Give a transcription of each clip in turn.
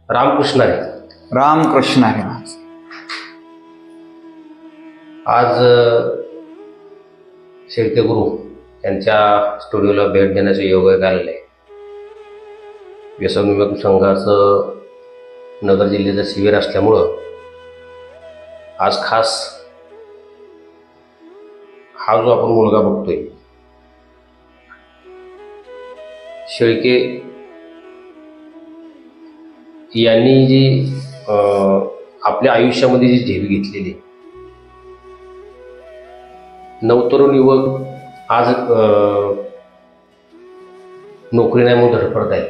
रामकृष्ण आहे. रामकृष्ण आहे. आज शेळके गुरु यांच्या स्टुडिओला भेट देण्याचं योग आलेलं आहे. व्यसन विमुक्त संघाचं नगर जिल्ह्याचं शिबिर असल्यामुळं आज खास हा जो आपण मुलगा बघतोय शेळके यांनी जी आपल्या आयुष्यामध्ये जी झेप घेतलेली नवतरुण युवक आज नोकरी नाही म्हणून धडपडत आहेत,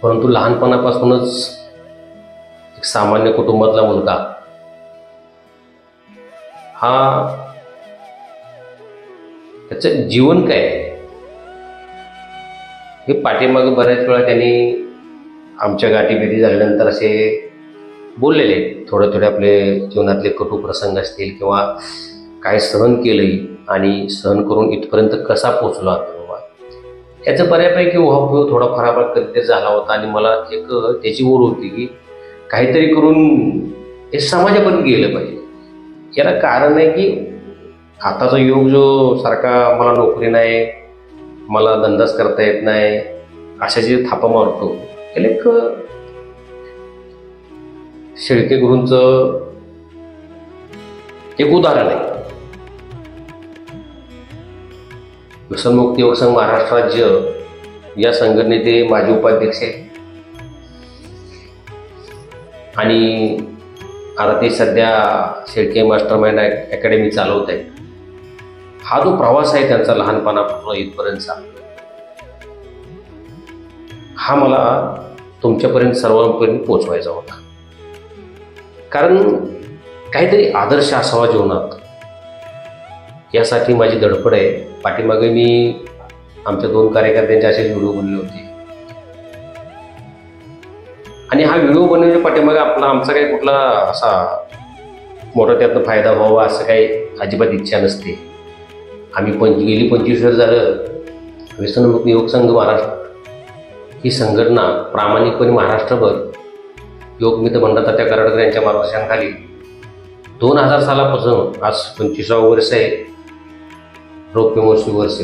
परंतु लहानपणापासूनच एक सामान्य कुटुंबातला मुलगा हा त्याचं जीवन काय हे पाठीमागे बऱ्याच वेळा त्यांनी आमच्या गाठीभेटी झाल्यानंतर असे बोललेले थोडे थोडे आपले जीवनातले कटू प्रसंग असतील किंवा काय सहन केलंय आणि सहन करून इथपर्यंत कसा पोचला बाबा याचं बऱ्यापैकी उहापोह थोडाफार आपण कधीतरी झाला होता. आणि मला एक त्याची ओढ होती की काहीतरी करून हे समाजापर्यंत गेलं पाहिजे. याला कारण आहे की आताचा योग जो सारखा मला नोकरी नाही, मला धंदाच करता येत नाही अशा जे थापा मारतो त्याला एक शेळके गुरूंचं एक उदाहरण आहे. व्यसनमुक्त युवक संघ महाराष्ट्र राज्य या संघटनेचे माजी उपाध्यक्ष आहेत आणि आता ते सध्या शेळके मास्टरमाइंड अकॅडमी चालवत आहेत. हा जो प्रवास आहे त्यांचा लहानपणापासून इथपर्यंतचा हा मला तुमच्यापर्यंत सर्वांपर्यंत पोचवायचा होता. कारण काहीतरी आदर्श असावा जीवनात यासाठी माझी धडपड आहे. पाठीमागे मी आमच्या 2 कार्यकर्त्यांचे असेच व्हिडिओ बनवले होते आणि हा व्हिडिओ बनवण्याच्या पाठीमागे आमचा काही कुठला असा मोठा त्यातनं फायदा व्हावा असं काही अजिबात इच्छा नसते. आम्ही गेली 25 वर्ष झालं व्यसनमुक्त युवक संघ महाराष्ट्र ही संघटना प्रामाणिकपणे महाराष्ट्रभर युवक मित्र मंडळ त्या कराडकर यांच्या मार्गदर्शनाखाली 2000 सालापासून आज 25वा वर्ष आहे. रौप्य महोत्सवी वर्ष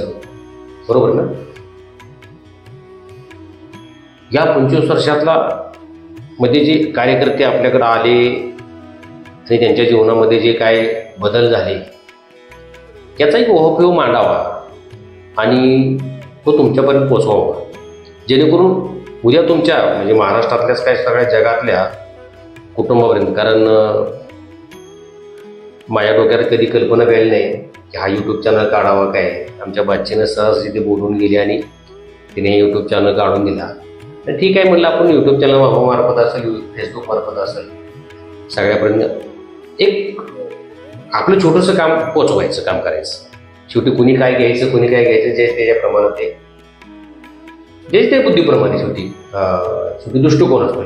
बरोबर ना. या 25 वर्षातला मध्ये जे कार्यकर्ते आपल्याकडे आले आणि त्यांच्या जीवनामध्ये जे काय बदल झाले याचा एक ओहापोह मांडावा आणि तो तुमच्यापर्यंत पोचवावा जेणेकरून उद्या तुमच्या म्हणजे महाराष्ट्रातल्याच काय सगळ्या जगातल्या कुटुंबापर्यंत. कारण माझ्या डोक्यात कधी कल्पना मिळाली नाही की हा यूट्यूब चॅनल काढावा काय. आमच्या बाच्चीनं सहज तिथे बोलून गेली आणि तिने यूट्यूब चॅनल काढून दिला. तर ठीक आहे म्हटलं आपण यूट्यूब चॅनल मार्फत असेल फेसबुक मार्फत असेल सगळ्यापर्यंत एक आपलं छोटंसं काम पोचवायचं काम करायचं. शेवटी कुणी काय घ्यायचं कुणी काय घ्यायचं जे त्याच्याप्रमाणे ते जे ते बुद्धीप्रमाणे शेवटी दृष्टिकोन असतो.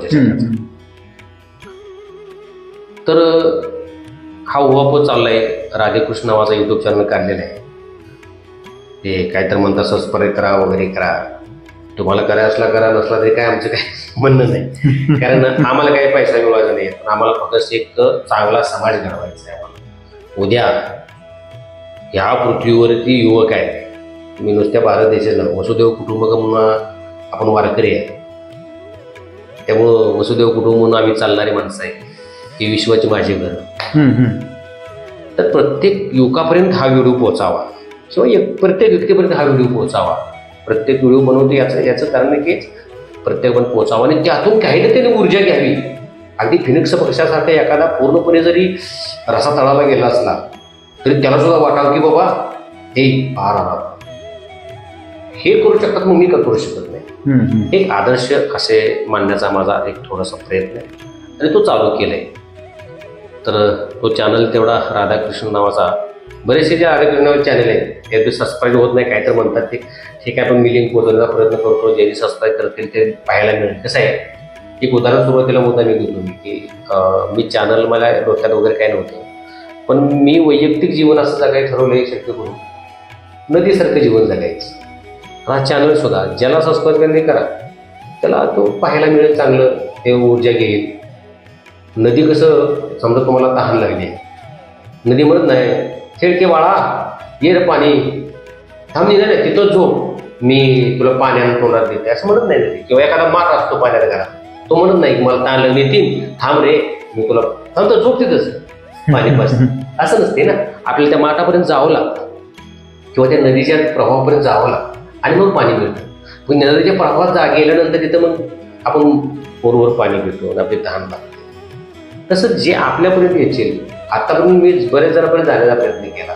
तर हा उहापोह चाललाय. राधेकृष्ण नावाचा यूट्यूब चॅनल काढलेला आहे. ते काय तर म्हणतात सबस्क्राईब करा वगैरे करा. तुम्हाला करायला करा नसला तरी काय आमचं काय म्हणणं नाही. कारण आम्हाला काही पैसा मिळवायचा नाही पण आम्हाला फक्त एक चांगला समाज घडवायचा आहे. आम्हाला उद्या ह्या पृथ्वीवरती युवक आहेत. मी नुसत्या भारत देशाचा वसुदेव कुटुंबकम आपण वारकरी आहे त्यामुळं वसुदेव कुटुंब म्हणून आम्ही चालणारी माणसं आहे की विश्वाची माझी घर. तर प्रत्येक युवकापर्यंत हा व्हिडिओ पोहोचावा किंवा प्रत्येक व्यक्तीपर्यंत हा व्हिडिओ पोहोचावा. प्रत्येक व्हिडिओ बनवतो याचं कारण आहे की प्रत्येकपण पोहोचावा आणि त्यातून काही ना त्याने ऊर्जा घ्यावी. अगदी फिनिक्स पक्षासारखा एखादा पूर्णपणे जरी रसा तळाला गेला असला तरी त्याला सुद्धा वाटावं की बाबा हे पार हे करू शकतात मग मी का करू शकत नाही. एक आदर्श असे मानण्याचा माझा एक थोडासा प्रयत्न आहे आणि तो चालू केलाय. तर तो चॅनल तेवढा राधाकृष्ण नावाचा बरेचसे जे राधाकृष्ण नावाचे चॅनल आहेत ते सबस्क्राईब होत नाही काय तर म्हणतात ते ठीक आहे आपण मी लिंक पोहोचवण्याचा प्रयत्न करतो. ज्यांनी सबस्क्राईब करतील ते पाहायला मिळेल. कसं आहे एक उदाहरण सुरुवातीला मुद्दा मी घेतो की मी चॅनल मला डोक्यात वगैरे काय नव्हतं पण मी वैयक्तिक जीवन असं जगायचं ठरवलं शक्य करून नदीसारखं जीवन जगायचं. हा चॅनल सुद्धा ज्याला सबस्क्राईब नाही करा त्याला तो पाहायला मिळेल, चांगलं ते ऊर्जा घेईल. नदी कसं समजा तुम्हाला तहान लागली, नदी म्हणत नाही शेळके बाळा ये रे पाणी, थांब नाही नाही तिथंच झोप, मी तुला पाण्यानं तोंडात देते असं म्हणत नाही नदी. किंवा एखादा माठ असतो पाण्याला घरात, तो म्हणत नाही की मला तहान लागली नितीन थांब रे मी तुला, थांब तर झोप तिथंच पाणी पास. असं नसते ना, आपल्याला त्या माठापर्यंत जावं लागतं किंवा त्या नदीच्या प्रवाहापर्यंत जावं लागतं आणि मग पाणी मिळतं. पण नदीच्या प्रवाहात गेल्यानंतर तिथं मग आपण पोरवर पाणी पितो आणि आपली तहान लागते. तसं जे आपल्यापर्यंत येतील, आतापर्यंत मी बऱ्याच जणांपर्यंत जाण्याचा प्रयत्न केला,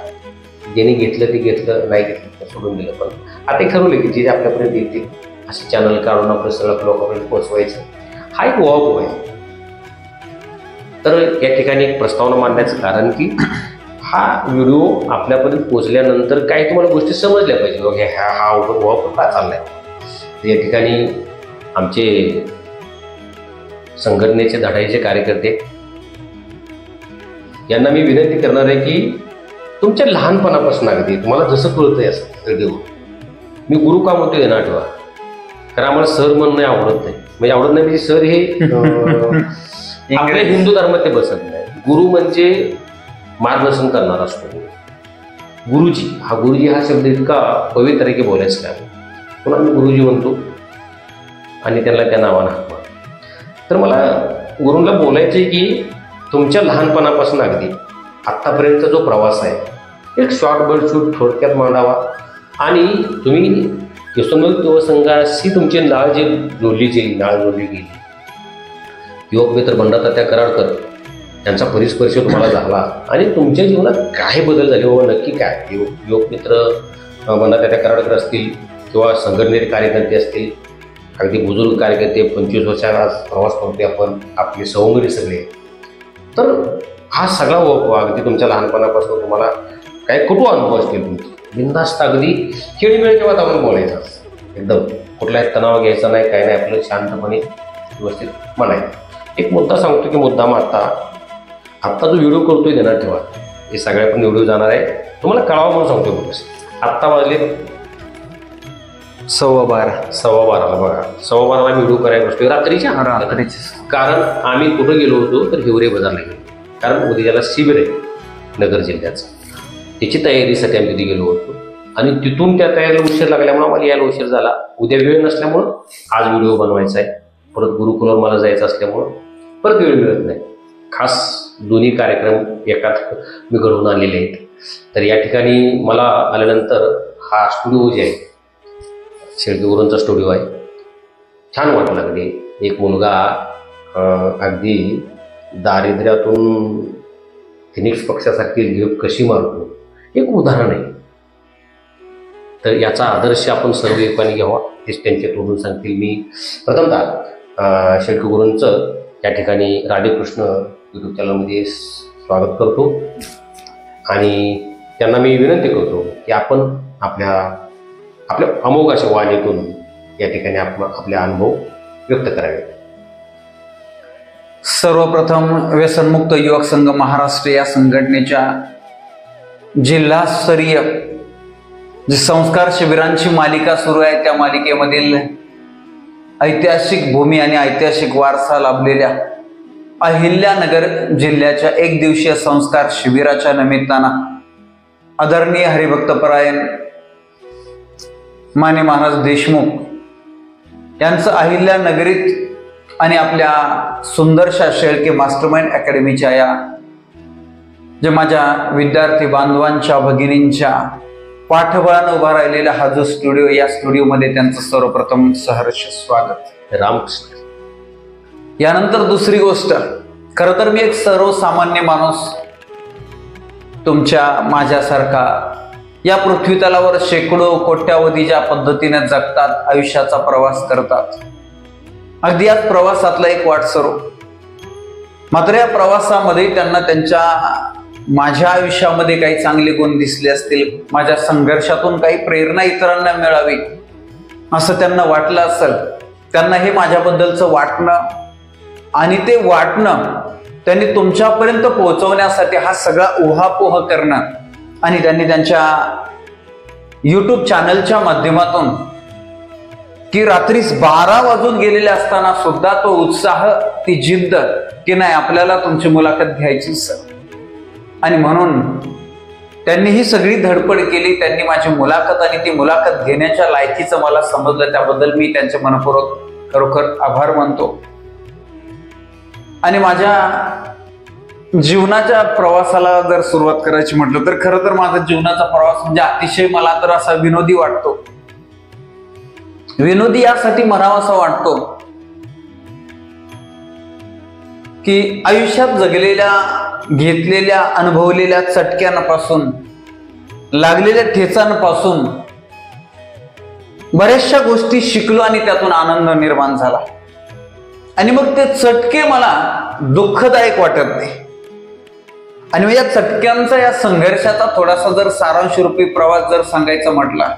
ज्यांनी घेतलं ते घेतलं, नाही घेतलं तर सोडून दिलं. पण आता ठरवलं की जे आपल्यापर्यंत येतील असे चॅनल काढून आपलं सगळं लोकांपर्यंत पोहोचवायचं, हा एक वाव आहे. तर या ठिकाणी एक प्रस्तावना मांडण्याचं कारण की हा व्हिडिओ आपल्यापर्यंत पोहोचल्यानंतर काही तुम्हाला गोष्टी समजल्या पाहिजे, हा वाव का चाललाय. या ठिकाणी आमचे संघटनेचे धडाईचे कार्यकर्ते यांना मी विनंती करणार आहे की तुमच्या लहानपणापासून अगदी तुम्हाला जसं कळतंय असं व्हिडिओ, मी गुरु का म्हणतोय ना आठवा, कारण आम्हाला सर म्हणणं आवडत नाही. म्हणजे आवडत नाही म्हणजे सर हे आपल्या हिंदू धर्मात ते बसत नाही. गुरु म्हणजे मार्गदर्शन करणारा असतो. गुरुजी हा शब्द इतका पवित्र आहे की बोलायचं काय, पुन्हा आम्ही गुरुजी म्हणतो आणि त्याला त्या नावानं हाक मारतो. तर मला गुरूंना बोलायचं आहे की तुमच्या लहानपणापासून अगदी आत्तापर्यंतचा जो प्रवास आहे एक शॉर्ट बर्ड शूट थोडक्यात मांडावा आणि तुम्ही यशोमय संघाशी तुमची नाळ जोडली गेली. युवक मित्र बंडातात्या कराडकर त्यांचा परिस्पर्श तुम्हाला झाला आणि तुमच्या जीवनात काय बदल झाले व नक्की काय. युवक मित्र बंडातात्या कराडकर असतील किंवा संघटनेचे कार्यकर्ते असतील, अगदी बुजुर्ग कार्यकर्ते 25 वर्षाला प्रवास करतोय आपण, आपले सवंगडी सगळे. तर हा सगळा अगदी तुमच्या लहानपणापासून तुम्हाला काही कुठं अनुभव असतील तुमचे, बिनधास्त अगदी खेळीमेळीच्या वातावरण बोलायचं, एकदम कुठलाही तणाव घ्यायचा नाही, काय नाही, आपलं शांतपणे व्यवस्थित म्हणायचं. एक मुद्दा सांगतो की मुद्दाम आत्ता जो व्हिडिओ करतोय देणार ठेवा, हे सगळ्या पण व्हिडिओ जाणार आहे, तुम्हाला कळावं म्हणून सांगतोय. बघ आत्ता वाजले 12:15 बघा, 12:15 व्हिडिओ करायला बसतोय रात्रीच्या. कारण आम्ही कुठं गेलो होतो तर हिवरे बाजारला गेलो, कारण उद्याला शिबिर आहे नगर जिल्ह्याचं, त्याची तयारीसाठी आम्ही तिथे गेलो होतो आणि तिथून त्या तयारीला उशीर लागल्यामुळे आम्हाला यायला उशीर झाला. उद्या वेळ नसल्यामुळं आज व्हिडिओ बनवायचा आहे, परत गुरुकुलावर मला जायचं असल्यामुळं परत वेळ मिळत नाही. खास दोन्ही कार्यक्रम एकात मी घडवून आणलेले आहेत. तर या ठिकाणी मला आल्यानंतर हा स्टुडिओ जे आहे शेळके गुरूंचा स्टुडिओ आहे, छान वाटलं. अगदी एक मुलगा अगदी दारिद्र्यातून फिनिक्स पक्षासारखी झेप कशी मारतो, एक उदाहरण आहे. तर याचा आदर्श आपण सर्व एकाने घ्यावा, तेच त्यांच्या तोडून सांगतील. मी प्रथमतः शेळके गुरूंचं या ठिकाणी राधेकृष्ण यूट्यूब चॅनलमध्ये स्वागत करतो आणि त्यांना मी विनंती करतो की आपण आपल्या अमोघ अशा वाणीतून या ठिकाणी आपले अनुभव व्यक्त करावे. सर्वप्रथम व्यसनमुक्त युवक संघ महाराष्ट्र या संघटनेच्या जिल्हास्तरीय जी संस्कार शिबिरांची मालिका सुरू आहे, त्या मालिकेमधील ऐतिहासिक भूमी आणि ऐतिहासिक वारसा लाभलेल्या अहिल्यानगर जिल्ह्याच्या 1 दिवसीय संस्कार शिबिराच्या निमित्तानं आदरणीय हरिभक्तपरायण माने महाराज देशमुख यांचं अहिल्यानगरीत आणि आपल्या सुंदरशा शेळके मास्टरमाइंड अकॅडमीच्या या जे माझ्या विद्यार्थी बांधवांच्या भगिनींच्या पाठबळानं उभा राहिलेला हा जो स्टुडिओ, या स्टुडिओमध्ये त्यांचं सर्वप्रथम सहर्ष स्वागत. रामकृष्ण. यानंतर दुसरी गोष्ट, खरं तर मी एक सर्वसामान्य माणूस, तुमच्या माझ्यासारखा या पृथ्वीतलावर शेकडो कोट्यावधी ज्या पद्धतीने जगतात, आयुष्याचा प्रवास करतात, अगदी याच प्रवासातला एक वाटसरू. मात्र या प्रवासामध्ये त्यांना माझ्या आयुष्यामध्ये काही चांगले गुण दिसले असतील, माझ्या संघर्षातून काही प्रेरणा इतरांना मिळावी असं त्यांना वाटलं असेल. त्यांना हे माझ्याबद्दलचं वाटणं आणि ते वाटणं त्यांनी तुमच्यापर्यंत पोहोचवण्यासाठी हा सगळा उहापोह करणं आणि त्यांनी त्यांच्या यूट्यूब चॅनलच्या माध्यमातून की रात्री 12 वाजून गेलेले असताना सुद्धा तो उत्साह, ती जिद्द की नाही आपल्याला तुमची मुलाखत घ्यायचीच. आणि म्हणून त्यांनी ही सगळी धडपड केली. त्यांनी माझी मुलाखत आणि ती मुलाखत घेण्याच्या लायकीचं मला समजलं. त्याबद्दल मी त्यांचे मनपूर्वक खरोखर आभार मानतो. आणि माझ्या जीवनाच्या प्रवासाला जर सुरुवात करायची म्हटलं तर खरं तर माझा जीवनाचा प्रवास म्हणजे अतिशय मला तर असा विनोदी वाटतो. विनोदी यासाठी म्हणावासा वाटतो की आयुष्यात जगलेल्या, घेतलेल्या, अनुभवलेल्या चटक्यांपासून, लागलेल्या ठेचांपासून बऱ्याचशा गोष्टी शिकलो आणि त्यातून आनंद निर्माण झाला. आणि मग ते चटके मला दुःखदायक वाटत नाही. आणि मग या चटक्यांचा, या संघर्षाचा थोडासा जर सारांश रूपी प्रवास जर सांगायचा म्हटला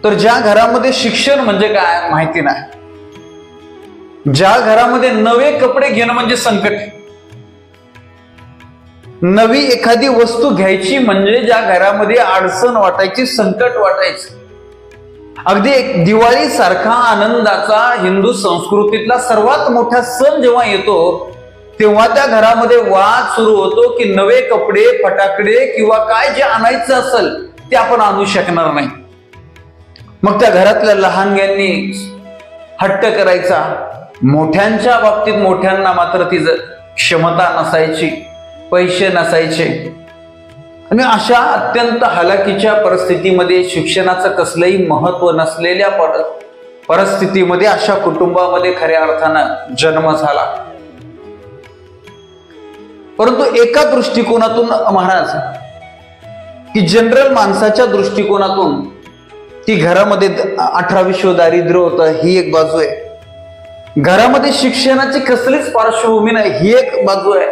तर ज्या घरामध्ये शिक्षण म्हणजे काय माहिती नाही, ज्या घरामध्ये नवे कपडे घेणं म्हणजे संकट, नवी एखादी वस्तू घ्यायची म्हणजे ज्या घरामध्ये अडचण वाटायची, संकट वाटायचं, अगदी एक दिवाळी सारखा आनंदाचा हिंदू संस्कृतीतला सर्वात मोठा सण जेव्हा येतो तेव्हा त्या घरामध्ये वाद सुरू होतो की नवे कपडे, फटाकडे किंवा काय जे आणायचं असेल ते आपण आणू शकणार नाही. मग त्या घरातल्या लहानग्यांनी हट्ट करायचा. मोठ्यांच्या बाबतीत मोठ्यांना मात्र ती क्षमता नसायची, पैसे नसायचे. आणि अशा अत्यंत हलाखीच्या परिस्थितीमध्ये, शिक्षणाचं कसलंही महत्व नसलेल्या परिस्थितीमध्ये अशा कुटुंबामध्ये खऱ्या अर्थानं जन्म झाला. परंतु एका दृष्टिकोनातून महाराज, की जनरल माणसाच्या दृष्टिकोनातून ती घरामध्ये 18 दारिद्र्य होतं ही एक बाजू आहे, घरामध्ये शिक्षणाची कसलीच पार्श्वभूमी नाही ही एक बाजू आहे.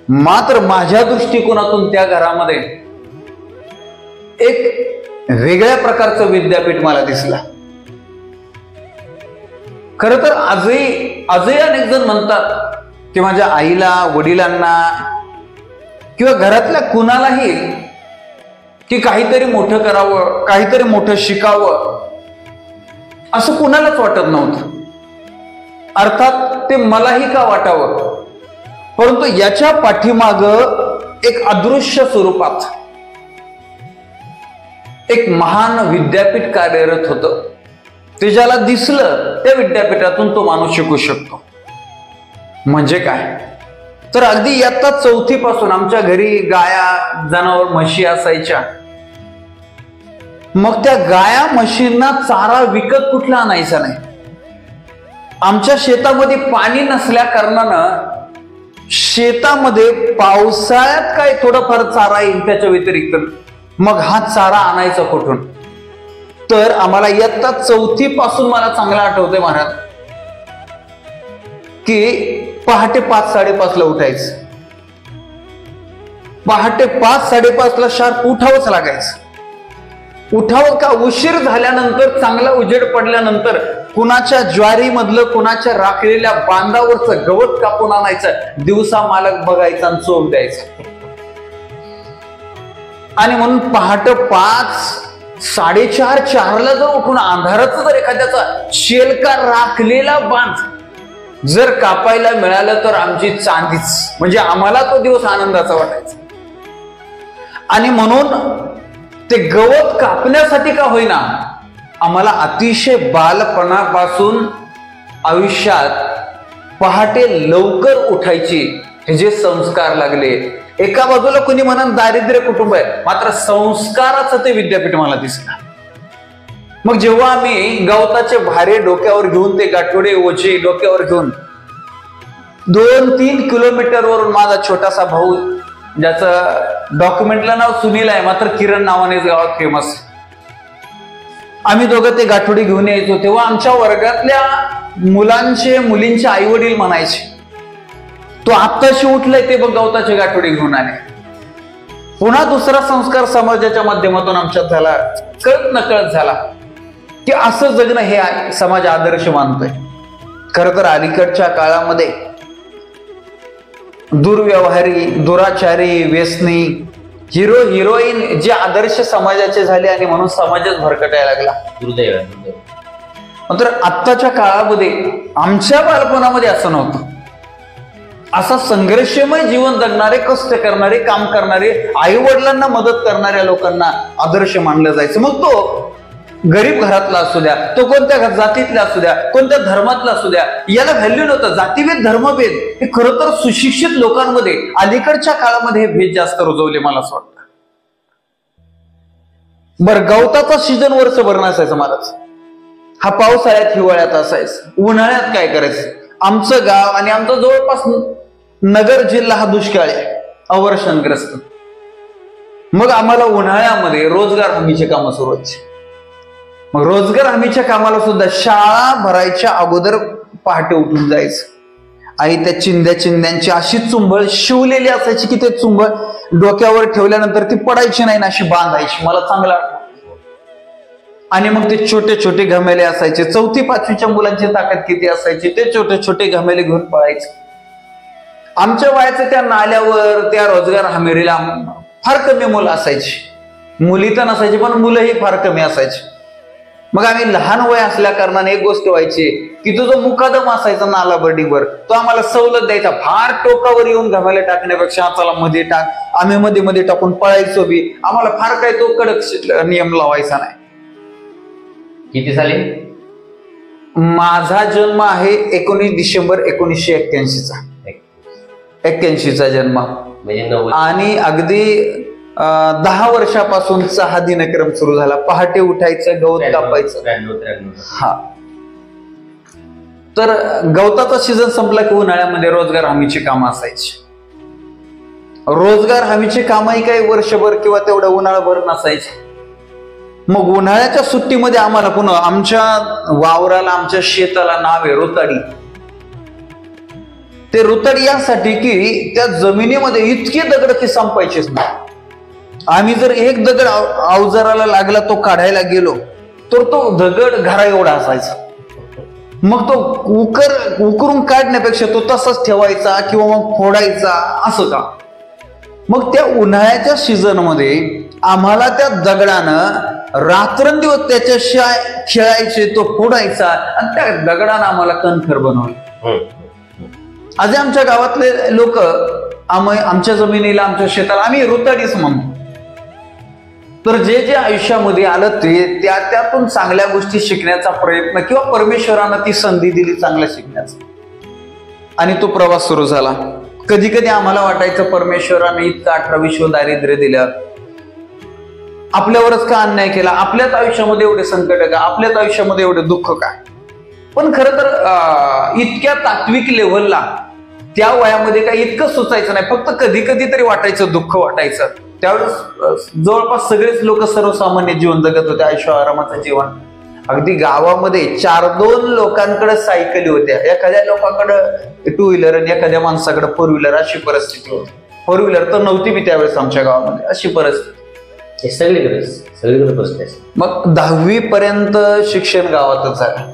मात्र माझ्या दृष्टिकोनातून त्या घरामध्ये एक वेगळ्या प्रकारचं विद्यापीठ मला दिसला. खरं तर आजही अनेक जण म्हणतात की माझ्या आईला, वडिलांना किंवा घरातल्या कुणालाही की काहीतरी मोठं करावं, काहीतरी मोठं शिकावं असं कुणालाच वाटत नव्हतं. अर्थात ते मलाही का वाटावं, परंतु याच्या पाठीमाग एक अदृश्य स्वरूपात एक महान विद्यापीठ कार्यरत होतं. ते ज्याला दिसलं त्या विद्यापीठातून तो माणूस शिकू शकतो. म्हणजे काय तर अगदी इयत्ता 4थी पासून आमच्या घरी गाया, जनावर, म्हशी असायच्या. मग त्या गाया म्हशींना चारा विकत कुठला आणायचा नाही. आमच्या शेतामध्ये पाणी नसल्या कारणानं शेतामध्ये पावसाळ्यात काय थोडंफार चारा येईल त्याच्या व्यतिरिक्त मग हा चारा आणायचा कुठून. तर आम्हाला इयत्ता 4थी पासून मला चांगला आठवतंय महाराज की पहाटे 5-5:30 ला उठायचं. पहाटे 5-5:30 ला शार्प उठावंच लागायचं. उठावं का, उशीर झाल्यानंतर, चांगला उजेड पडल्यानंतर कुणाच्या ज्वारी मधलं, कुणाच्या राखलेल्या बांधावरचं गवत कापून आणायचं. दिवसा मालक बघायचा आणि चोप द्यायचा. आणि म्हणून पहाटे 5-4:30 ला जर उठून अंधाराचं जर एखाद्याचा शेलका राखलेला बांध जर कापायला मिळालं तर आमची चांदीच, म्हणजे आम्हाला तो दिवस आनंदाचा वाटायचा. आणि म्हणून ते गवत कापण्यासाठी का होईना आम्हाला अतिशय बालपणापासून आयुष्यात पहाटे लवकर उठायची हे जे संस्कार लागले. एका बाजूला कोणी म्हणून दारिद्र्य कुटुंब आहे, मात्र संस्काराचं ते विद्यापीठ मला दिसलं. मग जेव्हा आम्ही गवताचे भारे डोक्यावर घेऊन, ते गाठोडे ओझे डोक्यावर घेऊन 2-3 किलोमीटर वरून माझा छोटासा भाऊ, ज्याचं डॉक्युमेंटला नाव सुनील आहे मात्र किरण नावानेच गावात फेमस, आम्ही दोघं ते गाठोडी घेऊन यायचो. तेव्हा आमच्या वर्गातल्या मुलींचे आई वडील म्हणायचे, तो आत्ताशी उठलाय ते बघ गवताचे गाठोडी घेऊन आले. पुन्हा दुसरा संस्कार समाजाच्या माध्यमातून आमच्यात झाला, कळत नकळत झाला की असं जगणं हे समाज आदर्श मानतोय. खरं तर अलीकडच्या काळामध्ये दुर्व्यवहारी, दुराचारी, व्यसनी हिरो हिरोईन जे आदर्श समाजाचे झाले आणि म्हणून समाजच भरकटायला लागला. दुर्दैव आहे, दुर्दैव. मात्र आत्ताच्या काळामध्ये आमच्या बालपणामध्ये असं नव्हतं. असा संघर्षमय जीवन जगणारे, कष्ट करणारे, काम करणारे, आई वडिलांना मदत करणाऱ्या लोकांना आदर्श मानलं जायचं. मग तो गरीब घरातला असू द्या, तो कोणत्या जातीतला असू द्या, कोणत्या धर्मातला असू द्या, याला व्हॅल्यू नव्हतं. जातीभेद, धर्मभेद हे खरं तर सुशिक्षित लोकांमध्ये अलीकडच्या काळामध्ये हे भेद जास्त रुजवले मला असं वाटतं. बरं, गवताचा सीजन वर्षभर नसायचं महाराज. हा पावसाळ्यात, हिवाळ्यात असायचं. उन्हाळ्यात काय करायचं? आमचं गाव आणि आमचा जवळपास नगर जिल्हा हा दुष्काळी आहे, अवर्षणग्रस्त. मग आम्हाला उन्हाळ्यामध्ये रोजगार हमीचे कामं सुरू व्हायचे. मग रोजगार हमीच्या कामाला सुद्धा शाळा भरायच्या अगोदर पहाटे उठून जायचं. आई त्या चिंध्यांची अशी चुंबळ शिवलेली असायची की ते चुंबळ डोक्यावर ठेवल्यानंतर ती पडायची नाही ना, अशी बांधायची. मला चांगला. आणि मग ते छोटे छोटे घमेले असायचे. 4वी 5वीच्या मुलांची ताकद किती असायची, ते छोटे छोटे घमेले घेऊन पळायचे. आमच्या वयाचे त्या नाल्यावर, त्या रोजगार हमीला फार कमी मुलं असायची. मुली तर नसायची, पण मुलंही फार कमी असायची. मग आम्ही लहान वय असल्या कारणाने एक गोष्ट व्हायची की तो जो मुकादम असायचा नाला बर्डिंगवर, तो आम्हाला सवलत द्यायचा. फार टोकावर येऊन घमेले टाकण्यापेक्षा चला मध्ये टाक, आम्ही मध्ये मध्ये टाकून पळायचो बी. आम्हाला फार काही तो कडक नियम लावायचा नाही. किती साली? माझा जन्म आहे 19 डिसेंबर 1981 चा. 81चा जन्म. म्हणजे आणि अगदी 10 वर्षापासूनचा हा दिनक्रम सुरू झाला. पहाटे उठायचं, गवत कापायचं. हा, तर गवताचा सीझन संपला की उन्हाळ्यामध्ये रोजगार हमीची कामं असायची. रोजगार हमीची कामही काही वर्षभर किंवा तेवढं उन्हाळाभर नसायची. मग उन्हाळ्याच्या सुट्टीमध्ये आम्हाला पुन्हा आमच्या वावराला, आमच्या शेताला नाव आहे रुताडी. ते रुताडी यासाठी की त्या जमिनीमध्ये इतके दगड की संपायचेच नाही. आम्ही जर एक दगड अवजाराला लागला, तो काढायला गेलो तर तो दगड घरा एवढा असायचा. मग तो उकरून काढण्यापेक्षा तो तसाच ठेवायचा किंवा मग फोडायचा, असं का. मग त्या उन्हाळ्याच्या सीझन मध्ये आम्हाला त्या दगडानं रात्रंदिवस त्याच्याशिवाय खेळायचे, तो फोडायचा आणि त्या दगडानं आम्हाला कणखर बनवलं. आज आमच्या गावातले लोक आमच्या जमिनीला, आमच्या शेताला आम्ही रुताडीच म्हणतो. तर जे जे आयुष्यामध्ये आलं ते त्यातून चांगल्या गोष्टी शिकण्याचा प्रयत्न किंवा परमेश्वरानं ती संधी दिली चांगल्या शिकण्याचा, आणि तो प्रवास सुरू झाला. कधी कधी आम्हाला वाटायचं परमेश्वराने इतकं 18-20 दारिद्र्य दिलं, आपल्यावरच का अन्याय केला, आपल्याच आयुष्यामध्ये एवढे संकट का, आपल्याच आयुष्यामध्ये एवढे दुःख का. पण खरं तर इतक्या तात्विक लेव्हलला त्या वयामध्ये काही इतकं सुचायचं नाही. फक्त कधी कधी तरी वाटायचं, दुःख वाटायचं. त्यावेळेस जवळपास सगळेच लोक सर्वसामान्य जीवन जगत होते, ऐशो आरामाचं जीवन. अगदी गावामध्ये 4-2 लोकांकडे सायकली होत्या, एखाद्या लोकांकडे 2 व्हीलर आणि एखाद्या माणसाकडे 4 व्हीलर, अशी परिस्थिती होती. 4 व्हीलर तर नव्हती बी त्यावेळेस आमच्या गावामध्ये, अशी परिस्थिती. सगळीकडे परिस्थिती. मग 10वी पर्यंत शिक्षण गावातच झालं.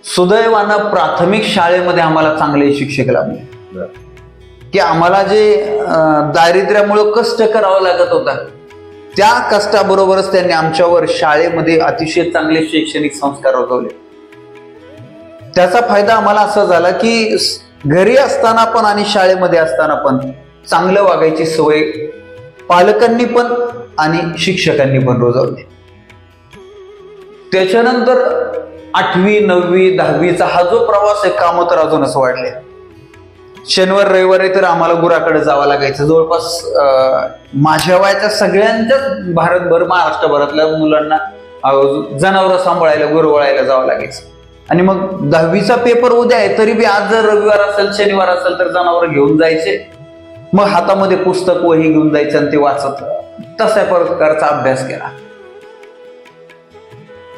सुदैवानं प्राथमिक शाळेमध्ये आम्हाला चांगले शिक्षक लाभले की आम्हाला जे दारिद्र्यामुळे कष्ट करावं लागत होता, त्या कष्टाबरोबरच त्यांनी आमच्यावर शाळेमध्ये अतिशय चांगले शैक्षणिक संस्कार रुजवले. त्याचा फायदा आम्हाला असा झाला की घरी असताना पण आणि शाळेमध्ये असताना पण चांगलं वागायची सवय पालकांनी पण आणि शिक्षकांनी पण रुजवली. त्याच्यानंतर 8वी, 9वी, 10वीचा हा जो प्रवास आहे, काम तर अजूनच वाढले. शनिवार रविवारी तर आम्हाला गुराकडे जावं लागायचं. जवळपास माझ्या वयाच्या सगळ्यांच्याच भारतभर, महाराष्ट्रभरातल्या मुलांना जनावरं सांभाळायला, गुरु वळायला जावं लागायचं. आणि मग 10वीचा पेपर उद्या आहे तरी बी आज जर रविवार असेल, शनिवार असेल तर जनावर घेऊन जायचे. मग हातामध्ये पुस्तक, वही घेऊन जायचं आणि ते वाचत, तशा प्रकारचा अभ्यास केला.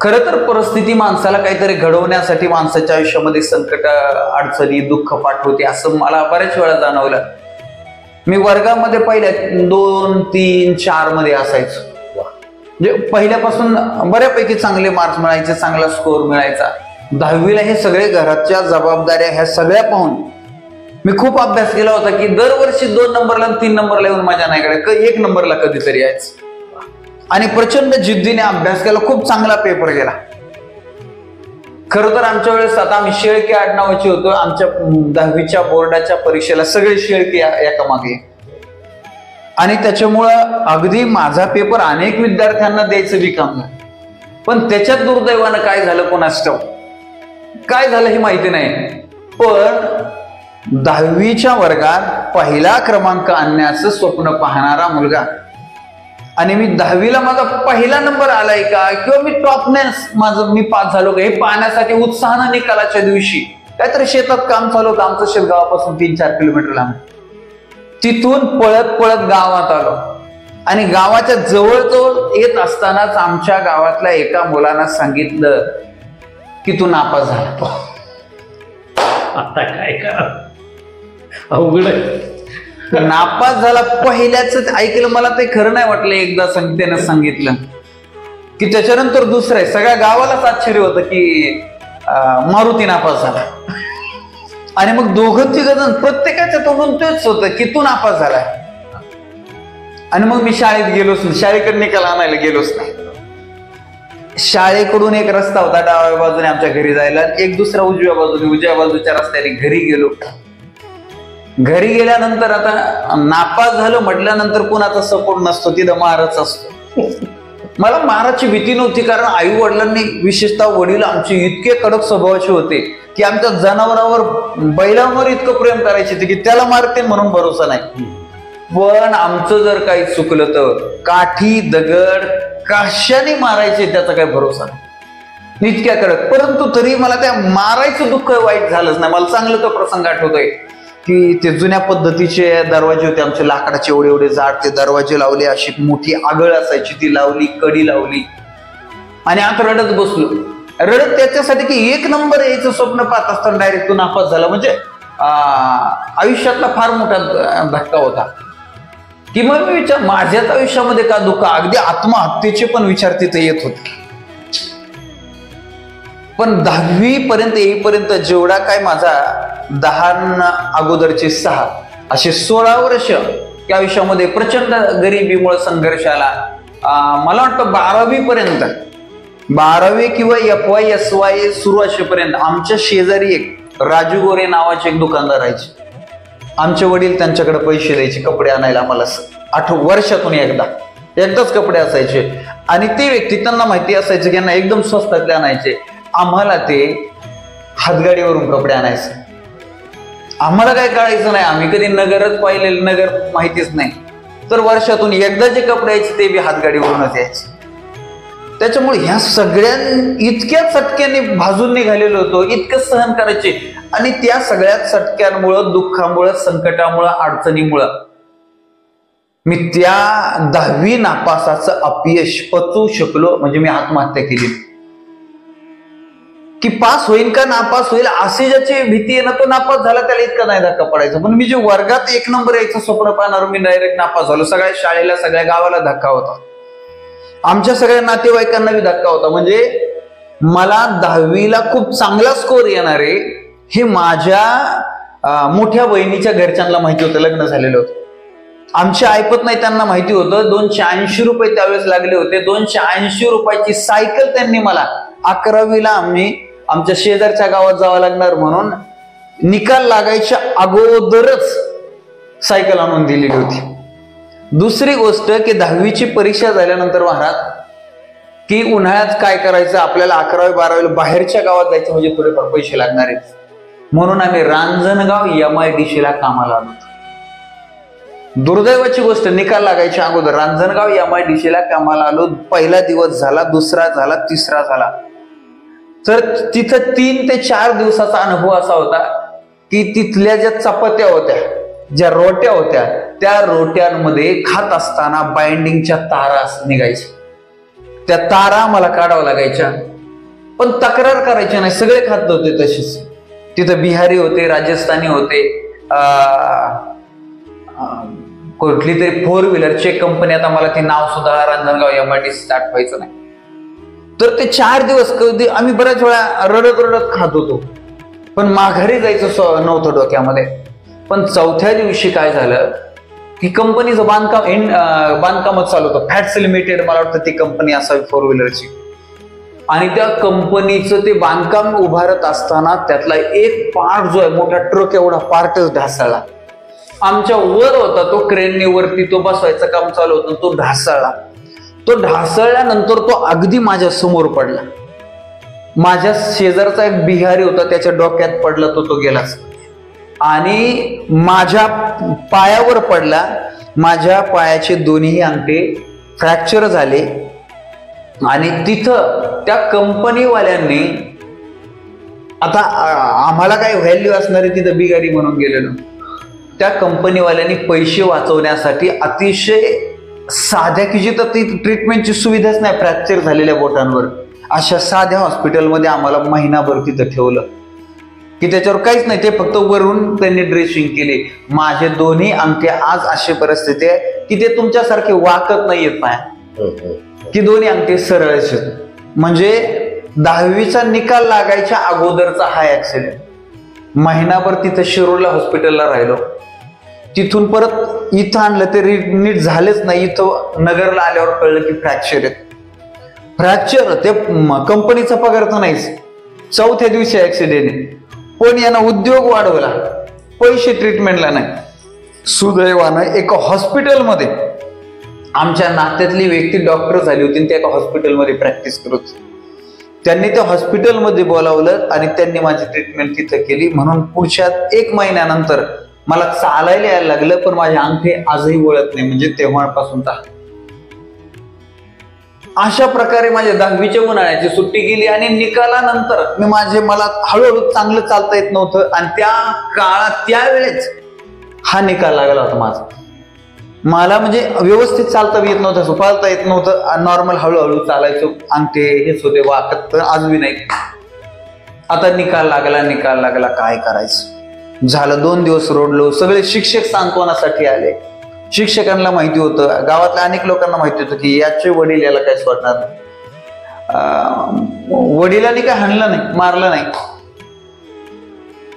खरं तर परिस्थिती माणसाला काहीतरी घडवण्यासाठी माणसाच्या आयुष्यामध्ये संकट, अडचणी, दुःख पाठवते, असं मला बऱ्याच वेळा जाणवलं. मी वर्गामध्ये पहिल्या 2, 3, 4 मध्ये असायचो. म्हणजे पहिल्यापासून बऱ्यापैकी चांगले मार्क्स मिळायचे, चांगला स्कोर मिळायचा. 10वीला हे सगळे घराच्या जबाबदाऱ्या ह्या सगळ्या पाहून मी खूप अभ्यास केला होता की दरवर्षी 2 नंबरला 3 नंबरला येऊन माझ्या नाहीकडे 1 नंबरला कधीतरी यायचं. आणि प्रचंड जिद्दीने अभ्यास केला, खूप चांगला पेपर गेला. खरं तर आमच्या वेळेस आता आम्ही शेळके आडनावाचे होतो. आमच्या 10वीच्या बोर्डाच्या परीक्षेला सगळे शेळके एका मागे. आणि त्याच्यामुळं अगदी माझा पेपर अनेक विद्यार्थ्यांना द्यायचं विकाम झालं. पण त्याच्यात दुर्दैवानं काय झालं कोणास ठाऊक, काय झालं हे माहिती नाही. पण 10वीच्या वर्गात पहिला क्रमांक आणण्याचं स्वप्न पाहणारा मुलगा, आणि मी 10वीला माझा पहिला नंबर आलाय का किंवा मी टॉपनेस माझं मी पास झालो का हे पाहण्यासाठी उत्साहानं निकालाच्या दिवशी काहीतरी शेतात काम चालू होतं. आमचं शेत गावापासून 3-4 किलोमीटर लांब. तिथून पळत पळत गावात आलो आणि गावाच्या जवळजवळ येत असतानाच आमच्या गावातल्या एका मुलानं सांगितलं की तू नापास झाला. आता काय करा, अवघड आहे. नापास झाला. पहिल्याच ऐकलं, मला ते खरं नाही वाटलं. एकदा त्यानं सांगितलं की त्याच्यानंतर दुसरं आहे. सगळ्या गावालाच आश्चर्य होतं की मारुती नापास झाला. आणि मग 2-3 जण प्रत्येकाच्या तोंडून तेच होतं की तू नापास झालाय. आणि मग मी शाळेत गेलोच नाही, शाळेकडे निकाल आणायला गेलोच नाही. शाळेकडून एक रस्ता होता डाव्या बाजूने आमच्या घरी जायला, एक दुसरा उजव्या बाजूने. उजव्या बाजूच्या रस्त्याने घरी गेलो. घरी गेल्यानंतर आता नापास झालं म्हटल्यानंतर कोणाचा सपोर्ट नसतो, तिथं मारच असतो. मला माराची भीती नव्हती, कारण आई वडिलांनी, विशेषतः वडील आमचे इतके कडक स्वभावाचे होते की आमच्या जनावरांवर, बैलांवर इतकं प्रेम करायचे की त्याला मारते म्हणून भरोसा नाही. पण आमचं जर काही चुकलं तर काठी दगड कशाने मारायचे त्याचा काही भरोसा नाही, इतक्या कडक. परंतु तरी मला त्या मारायचं दुःख वाईट झालंच नाही. मला चांगलं तो प्रसंग आठवतोय की ते जुन्या पद्धतीचे दरवाजे होते आमचे, लाकडाचे एवढे एवढे जाड ते दरवाजे लावले, अशी मोठी आगळ असायची ती लावली, कडी लावली आणि आता रडत बसलो. रडत त्याच्यासाठी की 1 नंबर यायचं स्वप्न पाहत असताना डायरेक्ट तू नापास झाला म्हणजे आयुष्यातला फार मोठा धक्का होता. की मग मी विचार, माझ्याच आयुष्यामध्ये का दुःख, अगदी आत्महत्येचे पण विचार तिथे येत होते. पण 10वी पर्यंत येईपर्यंत जेवढा काय माझा 10 अगोदरचे 6 असे 16 वर्ष त्या आयुष्यामध्ये प्रचंड गरिबीमुळे संघर्ष आला. मला वाटतं 12वी पर्यंत, 12वी किंवा FY SY सुरू असेपर्यंत आमच्या शेजारी एक राजू गोरे नावाचे एक दुकानदार राहायचे. आमचे वडील त्यांच्याकडे पैसे द्यायचे कपडे आणायला. मला 8 वर्षातून एकदाच कपडे असायचे. आणि ते व्यक्ती, त्यांना माहिती असायचं की यांना एकदम स्वस्तातले आणायचे. आम्हाला ते हातगाडीवरून कपडे आणायचे. आम्हाला काय कळायचं नाही, आम्ही कधी नगरच पाहिलेलं, नगर माहितीच नाही. तर वर्षातून एकदा जे कपडे यायचे ते बी हातगाडीवरूनच यायचे. त्याच्यामुळे ह्या सगळ्या इतक्या चटक्याने भाजून निघालेलो होतो, इतकं सहन करायचे. आणि त्या सगळ्या चटक्यांमुळं, दुःखामुळं, संकटामुळं, अडचणीमुळं मी त्या 10वी नापासाचं अपयश पचवू शकलो. म्हणजे मी आत्महत्या केली की पास होईल का नापास होईल अशी ज्याची भीती आहे ना, तो नापास झाला त्याला इतका नाही धक्का पडायचा. पण मी जे वर्गात 1 नंबर यायचं स्वप्न पाहणार, मी डायरेक्ट नापास झालो. सगळ्या शाळेला, सगळ्या गावाला धक्का होता. आमच्या सगळ्या नातेवाईकांना बी धक्का होता. म्हणजे मला 10वीला खूप चांगला स्कोर येणार आहे हे माझ्या मोठ्या बहिणीच्या घरच्यांना माहिती होतं, लग्न झालेलं होतं. आमच्या ऐपत नाही त्यांना माहिती होतं. 280 रुपये त्यावेळेस लागले होते. 280 रुपयाची सायकल त्यांनी मला 11वीला आम्ही आमच्या शेजारच्या गावात जावं लागणार म्हणून निकाल लागायच्या अगोदरच सायकल आणून दिलेली होती. दुसरी गोष्ट की 10वीची परीक्षा झाल्यानंतर महाराज की उन्हाळ्यात काय करायचं, आपल्याला 11वी 12वीला बाहेरच्या गावात जायचं म्हणजे थोडेफार पैसे लागणार आहेत. म्हणून आम्ही रांजणगाव MIDC ला कामाला आलो. दुर्दैवाची गोष्ट, निकाल लागायच्या अगोदर रांजणगाव MIDC ला कामाला आलो. पहिला दिवस झाला, दुसरा झाला, तिसरा झाला. तर तिथं 3 ते 4 दिवसाचा अनुभव असा होता की तिथल्या ज्या चपात्या होत्या, ज्या रोट्या होत्या, त्या रोट्यांमध्ये खात असताना बाइंडिंगच्या तारा निघायच्या. त्या तारा मला काढाव्या लागायच्या. पण तक्रार करायची नाही, सगळे खात होते तशीच. तिथं बिहारी होते, राजस्थानी होते, कुठली तरी 4 व्हीलरची कंपनी, आता मला ते नाव सुद्धा रांजणगाव MIDC आठवायचं नाही. तर ते 4 दिवस कधी आम्ही बऱ्याच वेळा रडत रडत खात होतो. पण माघारी जायचं नव्हतं डोक्यामध्ये. पण चौथ्या दिवशी काय झालं की कंपनीचं बांधकामच चालू होतं. फॅट्स लिमिटेड मला वाटतं ती कंपनी असावी 4 व्हीलरची. आणि त्या कंपनीचं ते बांधकाम उभारत असताना त्यातला एक पार्ट जो आहे, मोठा ट्रक एवढा पार्टच ढासळला. आमच्या वर होता तो, क्रेनने वरती तो बसवायचं काम चालू होतं, तो ढासळला. तो ढासळल्यानंतर तो अगदी माझ्या समोर पडला. माझ्या शेजारचा एक बिहारी होता, त्याच्या डोक्यात पडला, तो गेलाच. आणि माझ्या पायावर पडला. माझ्या पायाचे दोन्ही अंगठे फ्रॅक्चर झाले. आणि तिथं त्या कंपनीवाल्यांनी, आता आम्हाला काय व्हॅल्यू असणारी तिथं बिगारी म्हणून गेलेलो, त्या कंपनीवाल्यांनी पैसे वाचवण्यासाठी अतिशय साध्या, की जिथं ती ट्रीटमेंटची सुविधाच नाही फ्रॅक्चर झालेल्या बोटांवर, अशा साध्या हॉस्पिटलमध्ये आम्हाला महिनाभर तिथं ठेवलं, की त्याच्यावर काहीच नाही, ते फक्त वरून त्यांनी ड्रेसिंग केली. माझे दोन्ही अंगठे आज अशी परिस्थिती आहे की ते तुमच्यासारखे वाकत नाहीयेत पाया, की दोन्ही अंगठे सरळच आहेत. म्हणजे 10वीचा निकाल लागायच्या अगोदरचा हा ऍक्सिडेंट. महिनाभर तिथं शिरूरला हॉस्पिटलला राहिलो. तिथून परत इथं आणलं तरी नीट झालेच नाही. इथं नगरला आल्यावर कळलं की फ्रॅक्चर आहेत. फ्रॅक्चर ते कंपनीचा पगार तर नाहीच. चौथ्या दिवशी ऍक्सिडेंट आहे. पण यानं उद्योग वाढवला, पैसे ट्रीटमेंटला नाही. सुदैवानं एका हॉस्पिटलमध्ये आमच्या नात्यातली व्यक्ती डॉक्टर झाली होती, त्या एका हॉस्पिटलमध्ये प्रॅक्टिस करत होती. त्यांनी त्या हॉस्पिटलमध्ये बोलावलं आणि त्यांनी माझी ट्रीटमेंट तिथं केली. म्हणून पुढच्या 1 महिन्यानंतर मला चालायला यायला लागलं, पण माझे अंगठे आजही वळत नाही, म्हणजे तेव्हापासून तर. अशा प्रकारे माझ्या 10वीच्या उन्हाळ्याची सुट्टी गेली. आणि निकालानंतर मला हळूहळू चांगलं चालता येत नव्हतं. आणि त्या काळात त्यावेळेस हा निकाल लागला होता माझा. मला म्हणजे व्यवस्थित चालता येत नव्हतं, सुपालता येत नव्हतं. नॉर्मल हळूहळू चालायचो, अंगठे हेच होते, वाकत तर आजही नाही. आता निकाल लागला, काय करायचं. झालं 2 दिवस रोडलो. सगळे शिक्षक सांत्वनासाठी आले. शिक्षकांना माहिती होतं, गावातल्या अनेक लोकांना माहिती होतं की याचे वडील याला काय सोडणार नाही. वडिलांनी काय हाणलं नाही, मारलं नाही.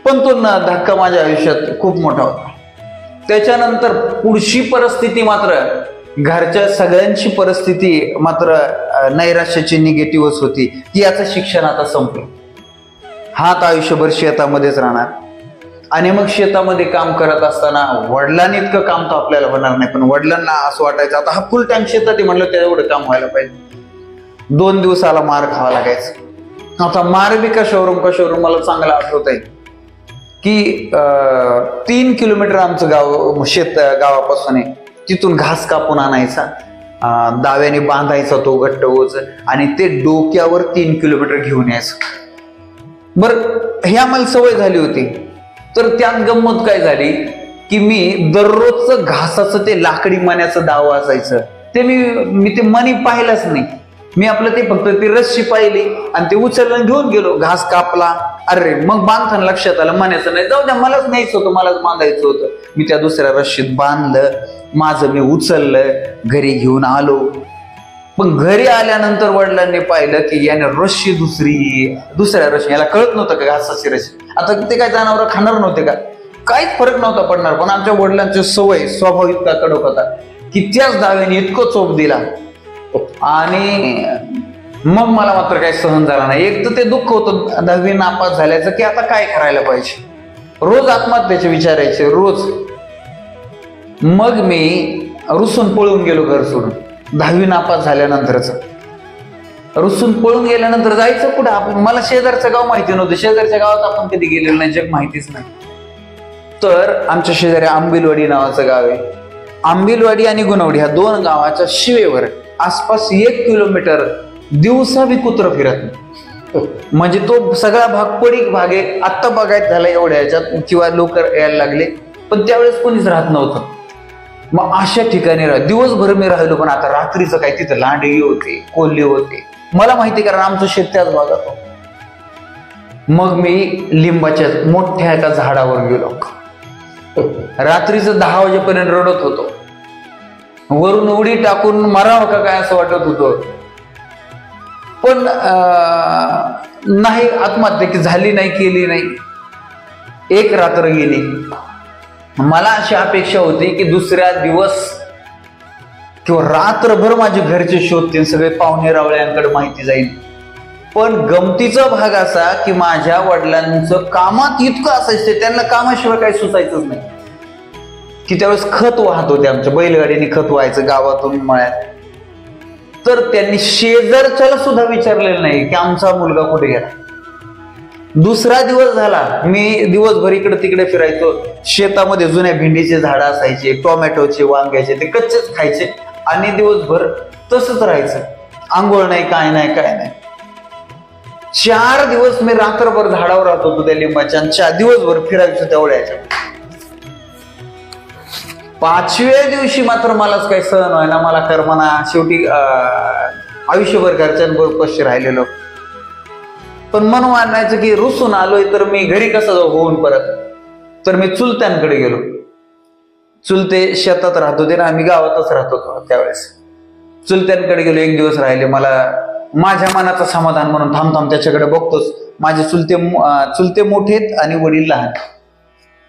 पण तो धक्का माझ्या आयुष्यात खूप मोठा होता. त्याच्यानंतर पुढची परिस्थिती मात्र, घरच्या सगळ्यांची परिस्थिती मात्र नैराश्याची, निगेटिव्हच होती की याचं शिक्षण आता संपलं, हा आता आयुष्यभर शेतामध्येच राहणार. आणि मग शेतामध्ये काम करत असताना वडिलांनी इतकं काम तर आपल्याला होणार नाही, पण वडिलांना असं वाटायचं आता हा फुल टाइम शेतात म्हणलं त्या एवढं काम व्हायला पाहिजे. 2 दिवसाला मार खावा लागायचं. आता मार बी कशावरून मला चांगलं आठवत आहे की 3 किलोमीटर आमचं गाव शेत गावापासून आहे. तिथून घास कापून आणायचा, दाव्याने बांधायचा तो घट्ट ओझ, आणि ते डोक्यावर 3 किलोमीटर घेऊन यायचं. बरं, हे आम्हाला सवय झाली होती. तर त्यात गंमत काय झाली की मी दररोजचं घासाचं ते लाकडी मण्याचं दाव असायचं, ते मी ते मणी पाहिलंच नाही. मी आपलं ते फक्त ती रस्सी पाहिली आणि ते उचललं घेऊन गेलो. घास कापला, अरे मग बांधताना लक्षात आलं मण्याचं नाही, जाऊ द्या, मलाच न्यायचं होतं, मलाच बांधायचं होतं. मी त्या दुसऱ्या रस्सीत बांधलं, माझं मी उचललं, घरी घेऊन आलो. पण घरी आल्यानंतर वडिलांनी पाहिलं की याने रस्सी दुसऱ्या रस्सी, याला कळत नव्हतं का घासाची रस्सी. आता ते काय जनावर खाणार नव्हते का, काहीच फरक नव्हता पडणार. पण आमच्या वडिलांची स्वभाव इतका कडक होता की त्याच दाव्याने इतकं चोप दिला. आणि मग मला मात्र काही सहन झाला नाही. एक तर ते दुःख होतं 10वी नापास झाल्याचं की आता काय करायला पाहिजे. रोज आत्महत्येचे विचारायचे, रोज. मग मी रुसून पळून गेलो घर सोडून. 10वी नापास झाल्यानंतरच रुसून पळून गेल्यानंतर जायचं कुठं आपण. मला शेजारचं गाव माहिती नव्हतं, शेजारच्या गावात आपण कधी गेलेलो नाही, जग माहितीच नाही. तर आमच्या शेजारी आंबिलवाडी नावाचं गाव आहे. आंबिलवाडी आणि गुणवडी ह्या 2 गावाच्या शिवेवर आसपास 1 किलोमीटर दिवसा बी कुत्रं फिरत नाही. म्हणजे तो सगळा भाग पडीक भाग आहे. आत्ता बघायचं झालं एवढ्या ह्याच्यात, किंवा लोक यायला लागले, पण त्यावेळेस कोणीच राहत नव्हतं. मग अशा ठिकाणी दिवसभर मी राहिलो. पण आता रात्रीचं काय, तिथं लांडगी होते, कोल्हे होते, मला माहिती, कारण आमचं शेत त्याच भागात होतं. मग मी लिंबाच्या मोठ्या एका झाडावर गेलो. रात्रीचं 10 वाजेपर्यंत रडत होतो. वरून उडी टाकून मरावं का काय असं वाटत होतं. पण नाही, आत्महत्या की झाली नाही, केली नाही. 1 रात्र गेली. मला अशी अपेक्षा होती की दुसऱ्या दिवस किंवा रात्रभर माझे घरचे शोधतील, सगळे पाहुणे रावळ्यांकडे माहिती जाईल. पण गमतीचा भाग असा की माझ्या वडिलांचं कामात इतकं असायचं, त्यांना कामाशिवाय काही सुचायचंच नाही. की त्यावेळेस खत वाहत होते, आमच्या बैलगाडीने खत व्हायचं गावातून मळ्यात. तर त्यांनी शेजारच्याला सुद्धा विचारलेलं नाही की आमचा मुलगा कुठे गेला. दुसरा दिवस झाला, मी दिवसभर इकडे तिकडे फिरायचो. शेतामध्ये जुन्या भेंडीचे झाडं असायचे, टोमॅटोचे, वांग्याचे, ते कच्चेच खायचे आणि दिवसभर तसंच राहायचं. आंघोळ नाही, काय नाही, काय नाही. 4 दिवस मी रात्रभर झाडावर राहत होतो त्या लिंबाच्या, आणि दिवसभर फिरायचो तेवढ्याच्या. 5व्या दिवशी मात्र मलाच काही सहन व्हायला, मला कर्मना. शेवटी आयुष्यभर घरच्यांबरोबर कशी राहिलेलो. पण मन मानायचं की रुसून आलोय तर मी घरी कसं जाऊ होऊन परत. तर मी चुलत्यांकडे गेलो. चुलते शेतात राहत होते ना, आम्ही गावातच राहत होतो त्यावेळेस. चुलत्यांकडे गेलो, 1 दिवस राहिले. मला माझ्या मनाचं समाधान म्हणून थांब त्याच्याकडे बघतोच. माझे चुलते मोठे आहेत आणि वडील लहान.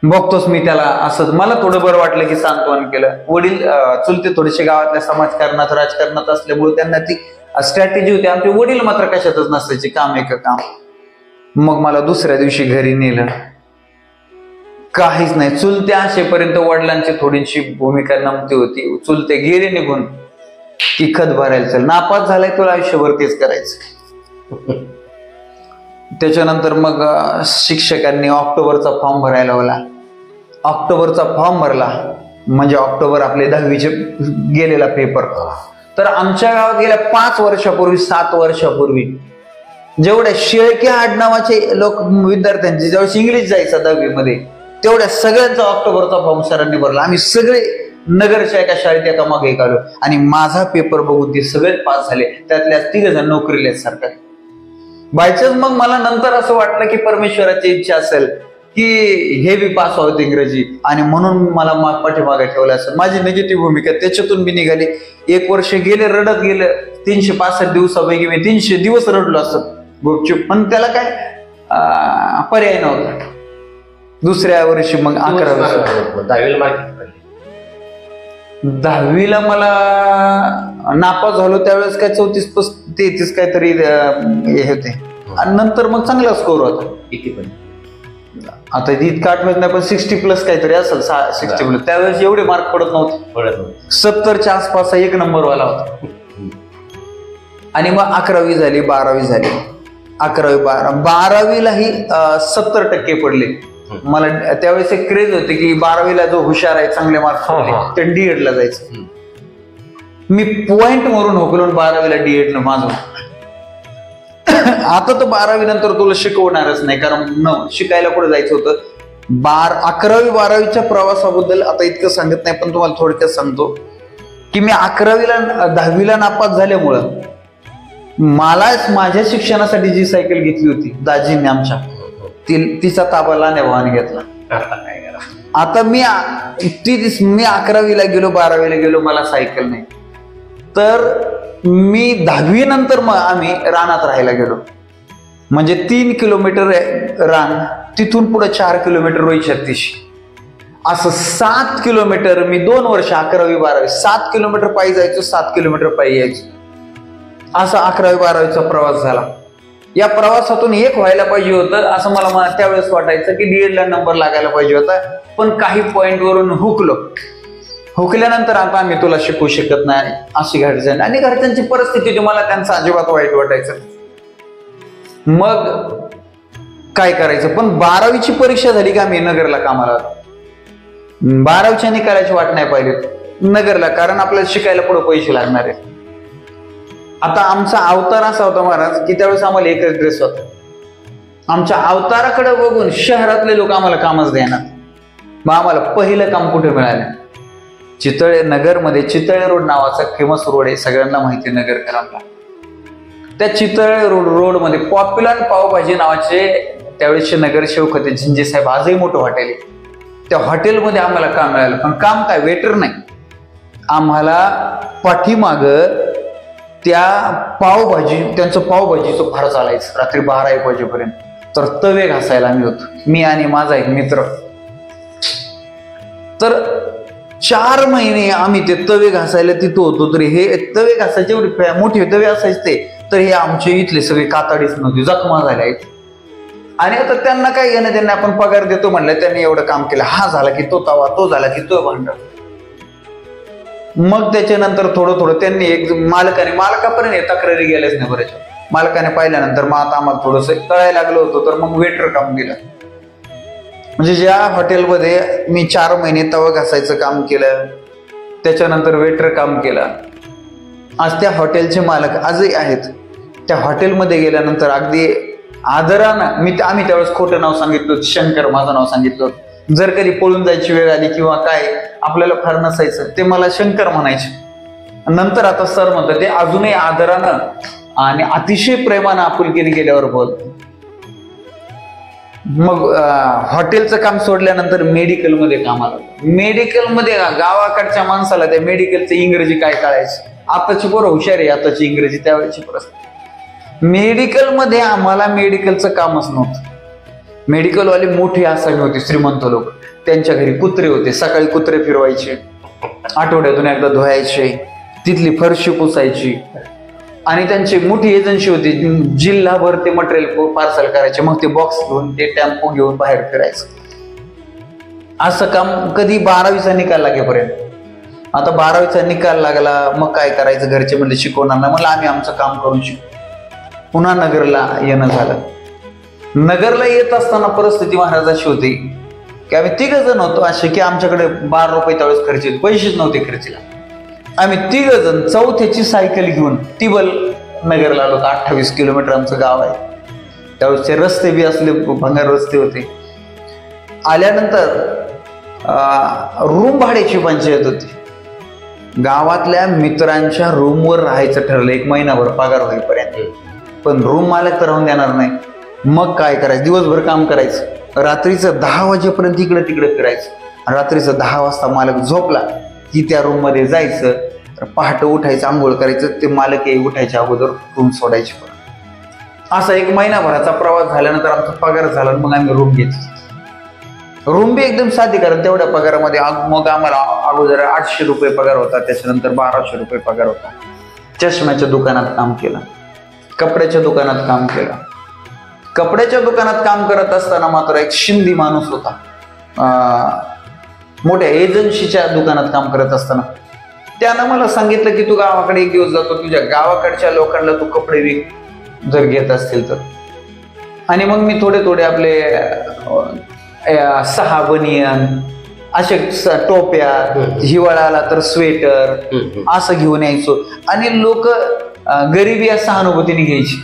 बघतोच मी त्याला. असंच मला थोडं बरं वाटलं की सांत्वन केलं. वडील चुलते थोडेसे गावातल्या समाजकारणात, राजकारणात असल्यामुळे त्यांना ती स्ट्रॅटेजी होती. आमचे वडील मात्र कशातच नसायचे, काम एक काम. मग मला दुसऱ्या दिवशी घरी नेलं. काहीच नाही. चुलते असेपर्यंत वडिलांची थोडीशी भूमिका नमती होती. चुलते गेले निघून की खत भरायला चल, नापास झालाय तुला आयुष्यभर तेच करायचं. त्याच्यानंतर मग शिक्षकांनी ऑक्टोबरचा फॉर्म भरायला लावला. ऑक्टोबरचा फॉर्म भरला म्हणजे ऑक्टोबर आपले 10वीचे गेलेला पेपर. तर आमच्या गावात गेल्या 5 वर्षापूर्वी, 7 वर्षापूर्वी जेवढ्या शेळक्या आडनावाचे लोक विद्यार्थ्यांचे ज्यावेळेस इंग्लिश जायचं 10वी मध्ये, तेवढ्या सगळ्यांचा ऑक्टोबरचा फॉर्म सरांनी भरला. आम्ही सगळे नगरच्या एका शाळेत एका मागे काढलो आणि माझा पेपर बघून ते सगळेच पास झाले. त्यातल्या 3 जण नोकरीला आहेत सरकारी. बायचान्स मग मला नंतर असं वाटलं की परमेश्वराची इच्छा असेल की हे बी पास व्हावं इंग्रजी, आणि म्हणून मला पाठीमागे ठेवलं असेल. माझी निगेटिव्ह भूमिका त्याच्यातून मी निघाली. 1 वर्ष गेले, रडत गेलं. 365 दिवसापैकी मी 300 दिवस रडलो असत गुपचूप. पण त्याला काय पर्याय नव्हता. दुसऱ्या वर्षी मग 10वीला मला नापास झालो. त्यावेळेस काय 34-33 काहीतरी हे होते. आणि नंतर मग चांगला स्कोर होता. किती पण आता इतकं आठवत नाही, पण 60+ काहीतरी असेल. 60+. त्यावेळेस एवढे मार्क पडत नव्हते. 70च्या आसपास 1 नंबरवाला होता. आणि मग 11वी झाली, 12वी झाली. 11वी 12वीलाही 70% पडले. मला त्यावेळेस एक क्रेज होते की 12वीला जो हुशार आहे, चांगले मार्क्स ते D.Ed ला जायचं. मी पॉइंट मारून होकलो 12वीला D.Ed माझं. आता तर 12वी नंतर तुला शिकवणारच नाही, कारण शिकायला पुढे जायचं होतं. 11वी 12वीच्या प्रवासाबद्दल आता इतकं सांगत नाही, पण तुम्हाला थोडक्यात सांगतो की मी 11वीला 10वीला नापास झाल्यामुळं मला माझ्या शिक्षणासाठी जी सायकल घेतली होती दाजींनी आमच्या, तिचा ताबा लहान भावाने घेतला. आता मी 11वीला गेलो, 12वीला गेलो, मला सायकल नाही. तर मी 10वी नंतर मग आम्ही रानात राहायला गेलो. म्हणजे 3 किलोमीटर रान, तिथून पुढे 4 किलोमीटर रोहित छत्तीशी, असं 7 किलोमीटर मी 2 वर्ष 11वी 12वी 7 किलोमीटर पायी जायचो, 7 किलोमीटर पायी यायचो. असा 11वी 12वीचा प्रवास झाला. या प्रवासातून एक व्हायला पाहिजे होतं असं मला त्यावेळेस वाटायचं की D.Ed ला नंबर लागायला पाहिजे होता. पण काही पॉइंट वरून हुकल्यानंतर आता आम्ही तुला शिकवू शकत नाही अशी घरच्यांनी, आणि घरच्यांची परिस्थिती मला त्यांचं अजिबात वाईट वाटायचं. मग काय करायचं. पण 12वीची परीक्षा झाली की आम्ही नगरला कामाला. 12वीच्या निकालाची वाट नाही पाहिजे नगरला, कारण आपल्याला शिकायला पुढे पैसे लागणार आहे. आता आमचा अवतार असा होता महाराज की त्यावेळेस आम्हाला एकच ड्रेस होता. आमच्या अवताराकडे बघून शहरातले लोक आम्हाला कामच देणार. मग आम्हाला पहिलं काम कुठे मिळालं, चितळे नगरमध्ये चितळे रोड नावाचा फेमस रोड आहे, सगळ्यांना माहिती आहे नगरकरांना. त्या चितळे रोड मध्ये पॉप्युलर पावभाजी नावाचे त्यावेळेसचे नगरसेवक होते झिंजे साहेब, आजही मोठं हॉटेल आहे. त्या हॉटेलमध्ये आम्हाला काम मिळालं. पण काम काय, वेटर नाही, आम्हाला पाठीमाग त्या त्यांचं पावभाजीचं फार चालायचं रात्री 12-1 वाजेपर्यंत. तर तवे घासायला आम्ही होतो, मी आणि माझा एक मित्र. तर 4 महिने आम्ही ते तवे घासायला तिथं होतो. तरी हे तवे घासायचे एवढे मोठे तवे असायचे ते, तर हे आमचे इथले सगळे कातडीच नव्हते, जखमा झाल्या आहेत. आणि आता त्यांना काय घेणं, त्यांना आपण पगार देतो म्हणलं, त्यांनी एवढं काम केलं, हा झाला की तो तवा, तो झाला की तो भांड. मग त्याच्यानंतर थोडं थोडं त्यांनी एक मालकापर्यंत तक्रारी गेल्याच नाही बऱ्याच. मालकाने पाहिल्यानंतर मग आता आम्हाला थोडस कळायला लागलं होतं, तर मग वेटर काम केलं. म्हणजे ज्या हॉटेलमध्ये मी 4 महिने तवा घासायचं काम केलं, त्याच्यानंतर वेटर काम केलं, आज त्या हॉटेलचे मालक आजही आहेत. त्या हॉटेलमध्ये गेल्यानंतर अगदी आदरानं आम्ही त्यावेळेस खोटं नाव सांगितलं, शंकर माझं नाव सांगितलं. जर कधी पळून जायची वेळ आली किंवा काय आपल्याला फार नसायचं, ते मला शंकर म्हणायचे. नंतर आता सर म्हणतात, ते अजूनही आदरानं आणि अतिशय प्रेमानं आपुलकीने गेल्यावर बोलत. मग हॉटेलचं काम सोडल्यानंतर मेडिकलमध्ये कामाला. मेडिकलमध्ये गावाकडच्या माणसाला त्या मेडिकलचं इंग्रजी काय कळायचं. आताची पोरं हुशार आहे, आताची इंग्रजी त्यावेळेची परिस्थिती. मेडिकलमध्ये आम्हाला मेडिकलचं कामच नव्हतं. मेडिकलवाले मोठे आसामी होते, श्रीमंत लोक, त्यांच्या घरी कुत्रे होते. सकाळी कुत्रे फिरवायचे, आठवड्यातून एकदा धुवायचे, तिथली फरशी पुसायची. आणि त्यांची मोठी एजन्सी होती, जिल्हाभर ते मटेरियल पार्सल करायचे. मग ते बॉक्स घेऊन, ते टेम्पो घेऊन बाहेर फिरायचं. असं काम कधी 12वीचा निकाल लागेपर्यंत. आता 12वीचा निकाल लागला, मग काय करायचं, घरचे म्हणजे शिकवणार नाही, म्हणलं आम्ही आमचं काम करून शिकू. पुन्हा नगरला येणं झालं. नगरला येत असताना परिस्थिती महाराज अशी होती की आम्ही 3 जण होतो असे, की आमच्याकडे 12 रुपये त्यावेळेस खर्च होते, पैसेच नव्हते खर्चीला. आम्ही 3 जण चौथ्याची सायकल घेऊन टिबल नगरला आलो. 28 किलोमीटर आमचं गाव आहे. त्यावेळेसचे रस्ते बी असले भंगार रस्ते होते. आल्यानंतर रूम भाड्याची पंचायत होती. गावातल्या मित्रांच्या रूमवर राहायचं ठरलं 1 महिनाभर पगार होईपर्यंत. पण रूम मालक तर राहून देणार नाही. मग काय करायचं, दिवसभर काम करायचं, रात्रीचं 10 वाजेपर्यंत इकडे तिकडे फिरायचं. रात्रीचं 10 वाजता मालक झोपला की त्या रूम मध्ये जायचं, पहाटे उठायचं, आंघोळ करायचं, ते मालक उठायच्या अगोदर रूम सोडायची. असा 1 महिनाभराचा प्रवास झाल्यानंतर आमचा पगार झाला. मग आम्ही रूम घेतली. रूम बी एकदम साधी, कारण तेवढ्या पगारामध्ये मग आम्हाला अगोदर 800 रुपये पगार होता, त्याच्यानंतर 1200 रुपये पगार होता. चष्म्याच्या दुकानात काम केलं, कपड्याच्या दुकानात काम केलं. कपड्याच्या दुकानात काम करत असताना मात्र एक शिंदी माणूस होता. मोठ्या एजन्सीच्या दुकानात काम करत असताना त्यानं मला सांगितलं की तू गावाकडे 1 दिवस जातो, तुझ्या गावाकडच्या लोकांना तू कपडे विक जर घेत असतील तर. आणि मग मी थोडे थोडे आपले 6 बनियन, असे टोप्या, हिवाळा आला तर स्वेटर असं घेऊन यायचो. आणि लोक गरिबी या सहानुभूतीने घ्यायची.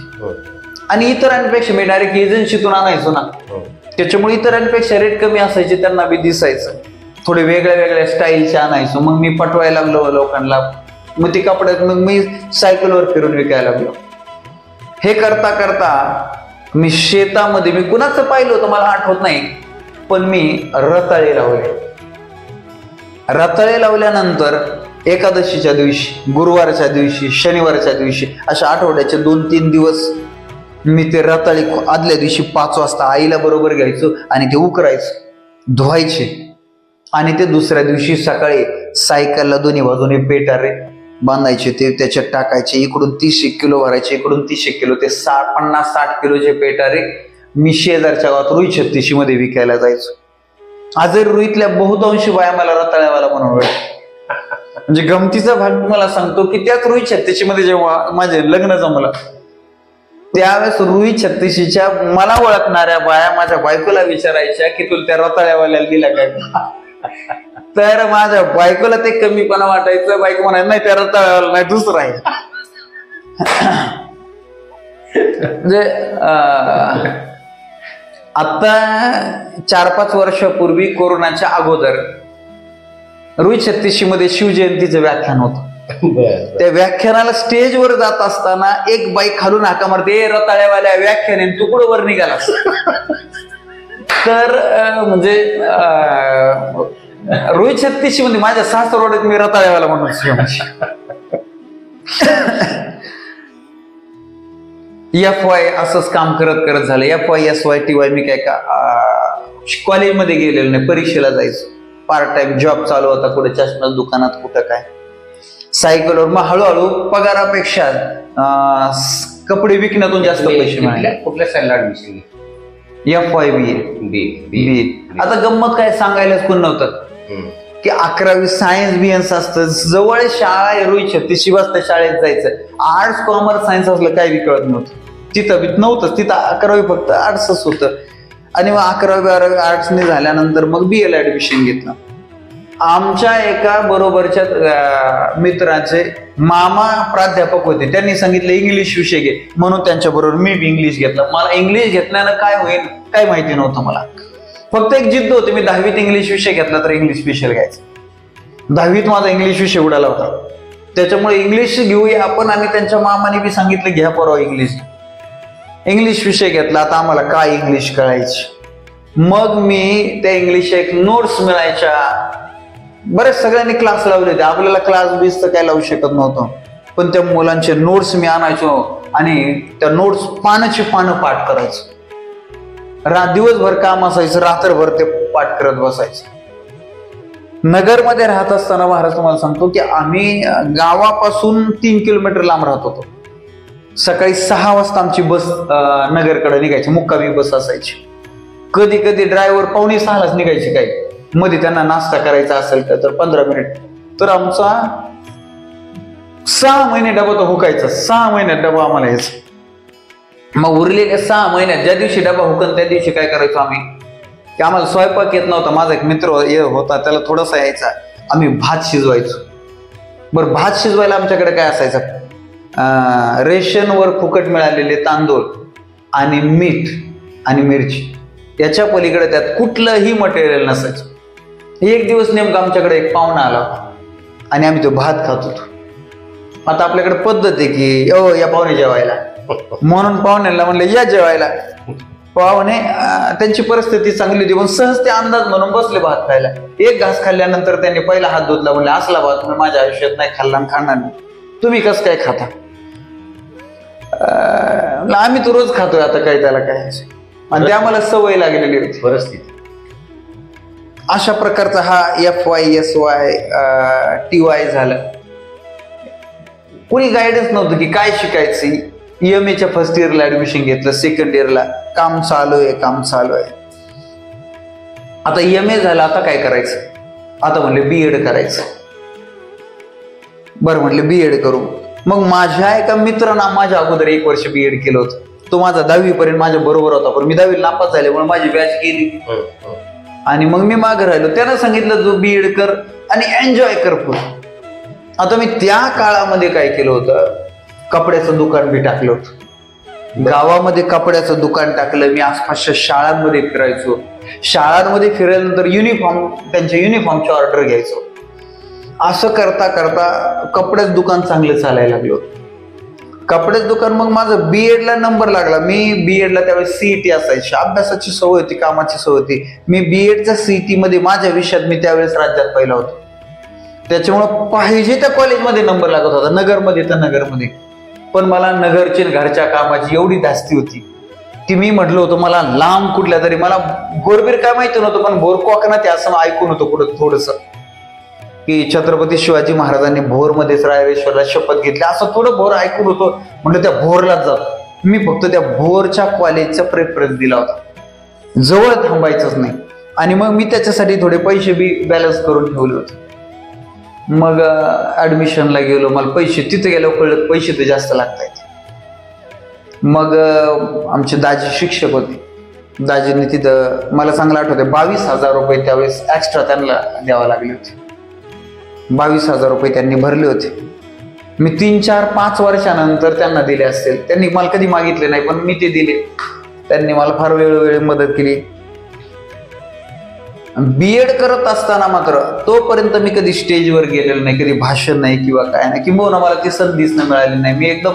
आणि इतरांपेक्षा मी डायरेक्ट एजन्सीतून आणायचो ना, त्याच्यामुळे इतरांपेक्षा रेट कमी असायचे, त्यांना बी दिसायचं. थोडे वेगळ्या वेगळ्या स्टाईलचे आणायचो. मग मी पटवायला लागलो लोकांना. मग ते कपड्यात मग मी सायकलवर फिरून विकायला लागलो. हे करता करता मी शेतामध्ये, मी कुणाचं पाहिलं होतं मला आठवत नाही, पण मी रताळे लावले. रताळे लावल्यानंतर एकादशीच्या दिवशी, गुरुवारच्या दिवशी, शनिवारच्या दिवशी, अशा आठवड्याचे 2-3 दिवस मी ते रताळे आदल्या दिवशी 5 वाजता आईला बरोबर घ्यायचो आणि ते उकरायचं, धुवायचे. आणि ते दुसऱ्या दिवशी सकाळी सायकलला दोन्ही बाजूने पेटारे बांधायचे, ते त्याच्यात टाकायचे. इकडून 30 किलो भरायचे, इकडून 30 किलो, ते 50-60 किलोचे पेटारे मी शेजारच्या गावात रुई 36 मध्ये विकायला जायचो. आजही रुईतल्या बहुतांशी बाया मला रताळ्यावाला म्हणून ओळखतात. म्हणजे गमतीचा भाग मला सांगतो की त्याच रुई 36 मध्ये जेव्हा माझे लग्न जमलं, त्यावेळेस रुई 36च्या मला ओळखणाऱ्या बाया माझ्या बायकोला विचारायच्या की तुला त्या रताळ्यावाल्याला दिला काय. तर माझ्या बायकोला ते कमीपणा वाटायचं. बायको म्हणायचं नाही त्या रताळ्यावाला नाही, दुसरा आहे. म्हणजे आता 4-5 वर्षापूर्वी कोरोनाच्या अगोदर रुई 36 मध्ये शिवजयंतीचं व्याख्यान होतं. त्या व्याख्यानाला स्टेजवर जात असताना एक बाई खालून हाका मारते, रताळ्यावाल्या व्याख्याने तू कुठं वर निघालास. तर म्हणजे रुई 36 मध्ये माझ्या सासरवाडीत मी रताळ्यावाला म्हणून FY असंच काम करत करत झालं. FY SY TY मी काय का कॉलेजमध्ये गेलेलो नाही, परीक्षेला जायचो. पार्ट टाइम जॉब चालू होता, कुठे चष्मा दुकानात, कुठं काय सायकलवर. मग हळूहळू पगारापेक्षा कपडे विकण्यातून जास्त पैसे मिळाले. कुठल्या साईडला ऍडमिशन घेतली? FYBA बी. आता गंमत काय सांगायलाच कोण नव्हतं की 11वी सायन्स बियन्स असतं, जवळ शाळा आहे रोहित 36 वाजता शाळेत जायचं. आर्ट्स कॉमर्स सायन्स असलं काही कळत नव्हतं, तिथं नव्हतंच. तिथं 11वी फक्त आर्ट्सच होतं. आणि मग 11वी 12वी आर्ट्सने झाल्यानंतर मग BA ला ऍडमिशन घेतलं. आमच्या एका बरोबरच्या मित्राचे मामा प्राध्यापक होते, त्यांनी सांगितलं इंग्लिश विषय घे, म्हणून त्यांच्या बरोबर मी इंग्लिश घेतलं. मला इंग्लिश घेतल्यानं काय होईल काय माहिती नव्हतं. मला फक्त एक जिद्द होती, मी 10वीत इंग्लिश विषय घेतला तर इंग्लिश स्पेशल घ्यायचं. 10वीत माझा इंग्लिश विषय उडाला होता, त्याच्यामुळे इंग्लिश घेऊया आपण. आणि त्यांच्या मामाने बी सांगितलं घ्या परवा इंग्लिश विषय घेतला. आता आम्हाला काय इंग्लिश कळायची. मग मी त्या इंग्लिश एक नोट्स मिळायच्या, बरेच सगळ्यांनी क्लास लावले होते. आपल्याला क्लास बीस तर काय लावू शकत नव्हतं, पण त्या मुलांचे नोट्स मी आणायचो आणि त्या नोट्स पानाची पानं पाठ करायचो. दिवसभर काम असायचं, रात्रभर ते पाठ करत बसायचं. नगरमध्ये राहत असताना महाराज तुम्हाला सांगतो की आम्ही गावापासून 3 किलोमीटर लांब राहत होतो. सकाळी 6 वाजता आमची बस नगरकडे निघायची, मुक्कामी बस असायची. कधी कधी ड्रायव्हर 5:45 निघायची. काही मध्ये त्यांना नाश्ता करायचा असेल तर 15 मिनिट. तर आमचा 6 महिने डबा तो हुकायचा. 6 महिन्यात डबा आम्हाला यायचा. मग उरलेल्या 6 महिन्यात ज्या दिवशी डबा हुकन त्या दिवशी काय करायचो आम्ही, की आम्हाला स्वयंपाक येत नव्हता. माझा एक मित्र होता, त्याला थोडासा यायचा. आम्ही भात शिजवायचो. बरं, भात शिजवायला आमच्याकडे काय असायचं, रेशनवर फुकट मिळालेले तांदूळ आणि मीठ आणि मिरची, याच्या पलीकडे त्यात कुठलंही मटेरियल नसायचं. एक दिवस नेमका आमच्याकडे एक पाहुणा आला आणि आम्ही तो भात खात होतो. आता आपल्याकडे पद्धत आहे की या पाहुणे जेवायला, म्हणून पाहुण्यांना म्हणलं या जेवायला. पाहुणे त्यांची परिस्थिती चांगली होती, पण सहज ते अंदाज म्हणून बसले भात खायला. एक घास खाल्ल्यानंतर त्यांनी पहिला हात धुतला, म्हणले असला भात मी माझ्या आयुष्यात नाही खाल्ला आणि खाणार नाही, तुम्ही कसं काय खाता. आम्ही तो रोज खातोय, आता काय त्याला काय. आणि ते आम्हाला सवय लागलेली होती परिस्थिती. अशा प्रकारचा हा FY TY झालं. कोणी गायडन्स नव्हतं की काय शिकायचं. EMA च्या फर्स्ट इयरला ऍडमिशन घेतलं, सेकंड इयरला काम चालू आहे. आता EMA झालं, आता काय करायचं. आता म्हणले BEd करायचं. बरं म्हणले BEd करू. मग माझ्या एका मित्रानं माझ्या अगोदर 1 वर्ष BEd केलं होतं. तो माझा 10वी पर्यंत माझ्या बरोबर होता, पण मी 10वी नापास झाल्यामुळे माझी बॅच गेली आणि मग मी मागे राहिलो. त्यानं सांगितलं तू BEd कर आणि एन्जॉय कर फुल. आता मी त्या काळामध्ये काय केलं होतं, कपड्याचं दुकान बी टाकलं होतं. गावामध्ये कपड्याचं दुकान टाकलं. मी आसपासच्या शाळांमध्ये फिरायचो. शाळांमध्ये फिरल्यानंतर त्यांच्या युनिफॉर्मची ऑर्डर घ्यायचो. असं करता करता कपड्याचं दुकान चांगलं चालायला लागलं. कपड्याचं दुकान. मग माझं BEd ला नंबर लागला. मी BEd ला त्यावेळेस CET असायची, अभ्यासाची सवय होती, कामाची सवय होती. मी BEd च्या CET मध्ये माझ्या विषयात मी त्यावेळेस राज्यात पहिला होतो. त्याच्यामुळं पाहिजे त्या कॉलेजमध्ये नंबर लागत होता, नगरमध्ये तर नगरमध्ये. पण मला नगरची घरच्या कामाची एवढी धास्ती होती की मी म्हटलं होतं मला लांब कुठल्या तरी, मला भोरबीर काय माहिती नव्हतं, पण भोर कोकणात असं ऐकून होतं कुठं थोडंसं की छत्रपती शिवाजी महाराजांनी भोरमध्येच रायरेश्वरला शपथ घेतली, असं थोडं भोर ऐकून होतं. म्हटलं त्या भोरलाच जातो. मी फक्त त्या भोरच्या कॉलेजचा प्रेफरन्स दिला होता, जवळ थांबायचंच नाही. आणि मग मी त्याच्यासाठी थोडे पैसे बी बॅलन्स करून ठेवले होते. मग ऍडमिशनला गेलो. मला पैसे तिथे गेल्यावर कळलं पैसे तर जास्त लागतायत. मग आमचे दाजी शिक्षक होते. दाजींनी तिथं मला चांगलं आठवते 22,000 रुपये त्यावेळेस एक्स्ट्रा त्यांना द्यावे लागले होते. 22,000 रुपये त्यांनी भरले होते. मी 3, 4, 5 वर्षानंतर त्यांना दिले असतील. त्यांनी मला कधी मागितले नाही, पण मी ते दिले. त्यांनी मला फार वेळोवेळी मदत केली. BEd करत असताना मात्र तोपर्यंत मी कधी स्टेजवर गेलेलो नाही, कधी भाषण नाही किंवा काय नाही, किंबहुना मला ती संधीच नाही नाही. मी एकदम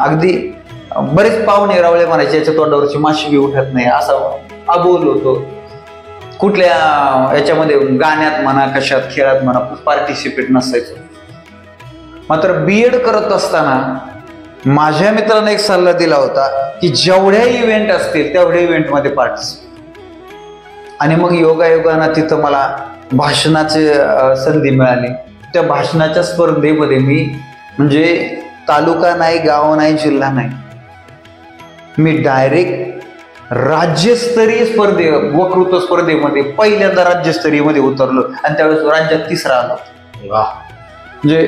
अगदी बरेच पाहुणे रावळे म्हणायचे याच्या तोंडावरची माशी बी उठत नाही असं अबोल होतो. कुठल्या याच्यामध्ये गाण्यात म्हणा, कशात खेळात म्हणा पार्टिसिपेट नसायचो. मात्र BEd करत असताना माझ्या मित्राने एक सल्ला दिला होता की जेवढ्या इव्हेंट असतील तेवढ्या इव्हेंटमध्ये पार्टिसिपेट. आणि मग योगायोगानं तिथं मला भाषणाचे संधी मिळाली. त्या भाषणाच्या स्पर्धेमध्ये मी म्हणजे तालुका नाही, गाव नाही, जिल्हा नाही, मी डायरेक्ट राज्यस्तरीय वक्तृत्व स्पर्धेमध्ये पहिल्यांदा राज्यस्तरीयमध्ये उतरलो आणि त्यावेळेस राज्यात 3रा आलो. म्हणजे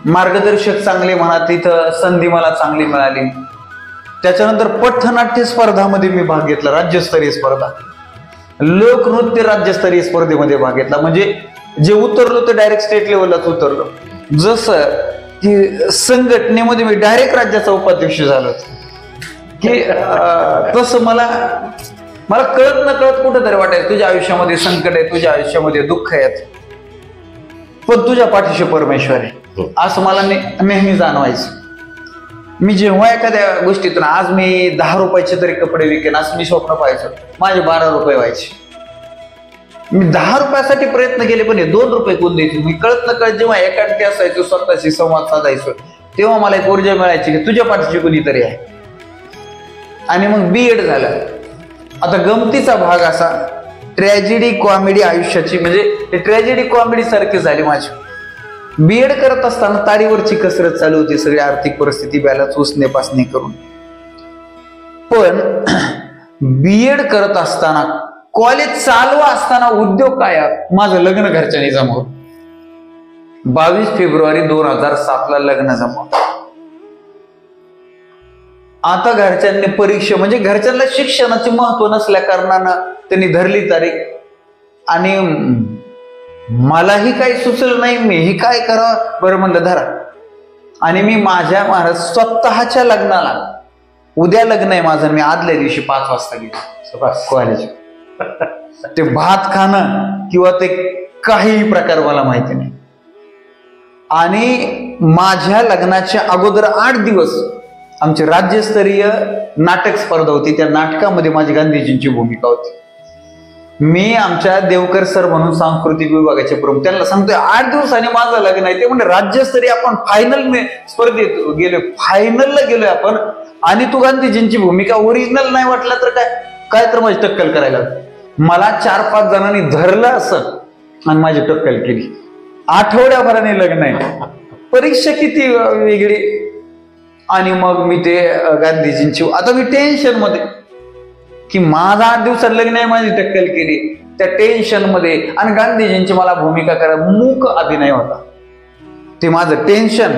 मार्गदर्शक चांगले म्हणा, तिथं संधी मला चांगली मिळाली. त्याच्यानंतर पथनाट्य स्पर्धामध्ये मी भाग घेतला, राज्यस्तरीय स्पर्धा. लोकनृत्य राज्यस्तरीय स्पर्धेमध्ये भाग घेतला. म्हणजे जे उतरलो ते डायरेक्ट स्टेट लेवललाच उतरलो. जसं की संघटनेमध्ये मी डायरेक्ट राज्याचा उपाध्यक्ष झालो की तसं मला कळत न कळत कुठंतरी वाटायचं तुझ्या आयुष्यामध्ये संकट आहे, तुझ्या आयुष्यामध्ये दुःख आहेत, पण तुझ्या पाठीशी परमेश्वर आहे असं मला नेहमी जाणवायचं. मी जेव्हा एखाद्या गोष्टीतून आज मी 10 रुपयाचे तरी कपडे विकेन असं मी स्वप्न पाहायचं, माझे 12 रुपये व्हायचे. मी 10 रुपयासाठी प्रयत्न केले पण हे 2 रुपये कोण द्यायचे. मी कळत न कळत जेव्हा एकांती असायचो, स्वतःशी संवाद साधायचो, तेव्हा मला एक ऊर्जा मिळायची की तुझ्या पाठीशी कोणीतरी आहे. आणि मग BEd झालं. आता गमतीचा भाग असा, ट्रॅजेडी कॉमेडी आयुष्याची, म्हणजे ट्रॅजेडी कॉमेडी सारखी झाली माझी. BEd करत असताना तारीवरची कसरत चालू होती, सगळी आर्थिक परिस्थिती बॅलन्स उसने पासने करून. पण BEd करत असताना, कॉलेज चालू असताना उद्योग काय, माझं लग्न घरच्यांनी जमवलं. 22 फेब्रुवारी 2007 लग्न जमवलं. आता घरच्यांनी परीक्षा, म्हणजे घरच्यांना शिक्षणाचे महत्व नसल्या कारणानं त्यांनी धरली तारीख आणि मलाही काही सुचलं नाही, मीही काय करावं. बरं म्हणलं धरा. आणि मी माझ्या महाराज स्वतःच्या लग्नाला, उद्या लग्न आहे माझं, मी आदल्या दिवशी 5 वाजता गेलो कॉलेज. ते भात खाणं किंवा ते काहीही प्रकार मला माहिती नाही. आणि माझ्या लग्नाच्या अगोदर 8 दिवस आमची राज्यस्तरीय नाटक स्पर्धा होती. त्या नाटकामध्ये माझी गांधीजींची भूमिका होती. मी आमच्या देवकर सर म्हणून सांस्कृतिक विभागाचे प्रमुख, त्यांना सांगतोय 8 दिवसांनी माझं लग्न आहे. ते म्हणजे राज्यस्तरीय आपण फायनल स्पर्धेत गेलोय, फायनलला गेलोय आपण, आणि तू गांधीजींची भूमिका ओरिजिनल नाही वाटलं तर काय तर माझी टक्कल करायला. मला 4-5 जणांनी धरलं असं आणि माझी टक्कल केली. आठवड्याभराने लग्न आहे, परीक्षा किती वेगळी. आणि मग मी ते गांधीजींची, आता मी टेन्शन मध्ये की माझं 8 दिवसात लग्न आहे, माझी टक्कल केली, त्या टेन्शन मध्ये. आणि गांधीजींची मला भूमिका करा, मूक अभिनय होता. ते माझं टेन्शन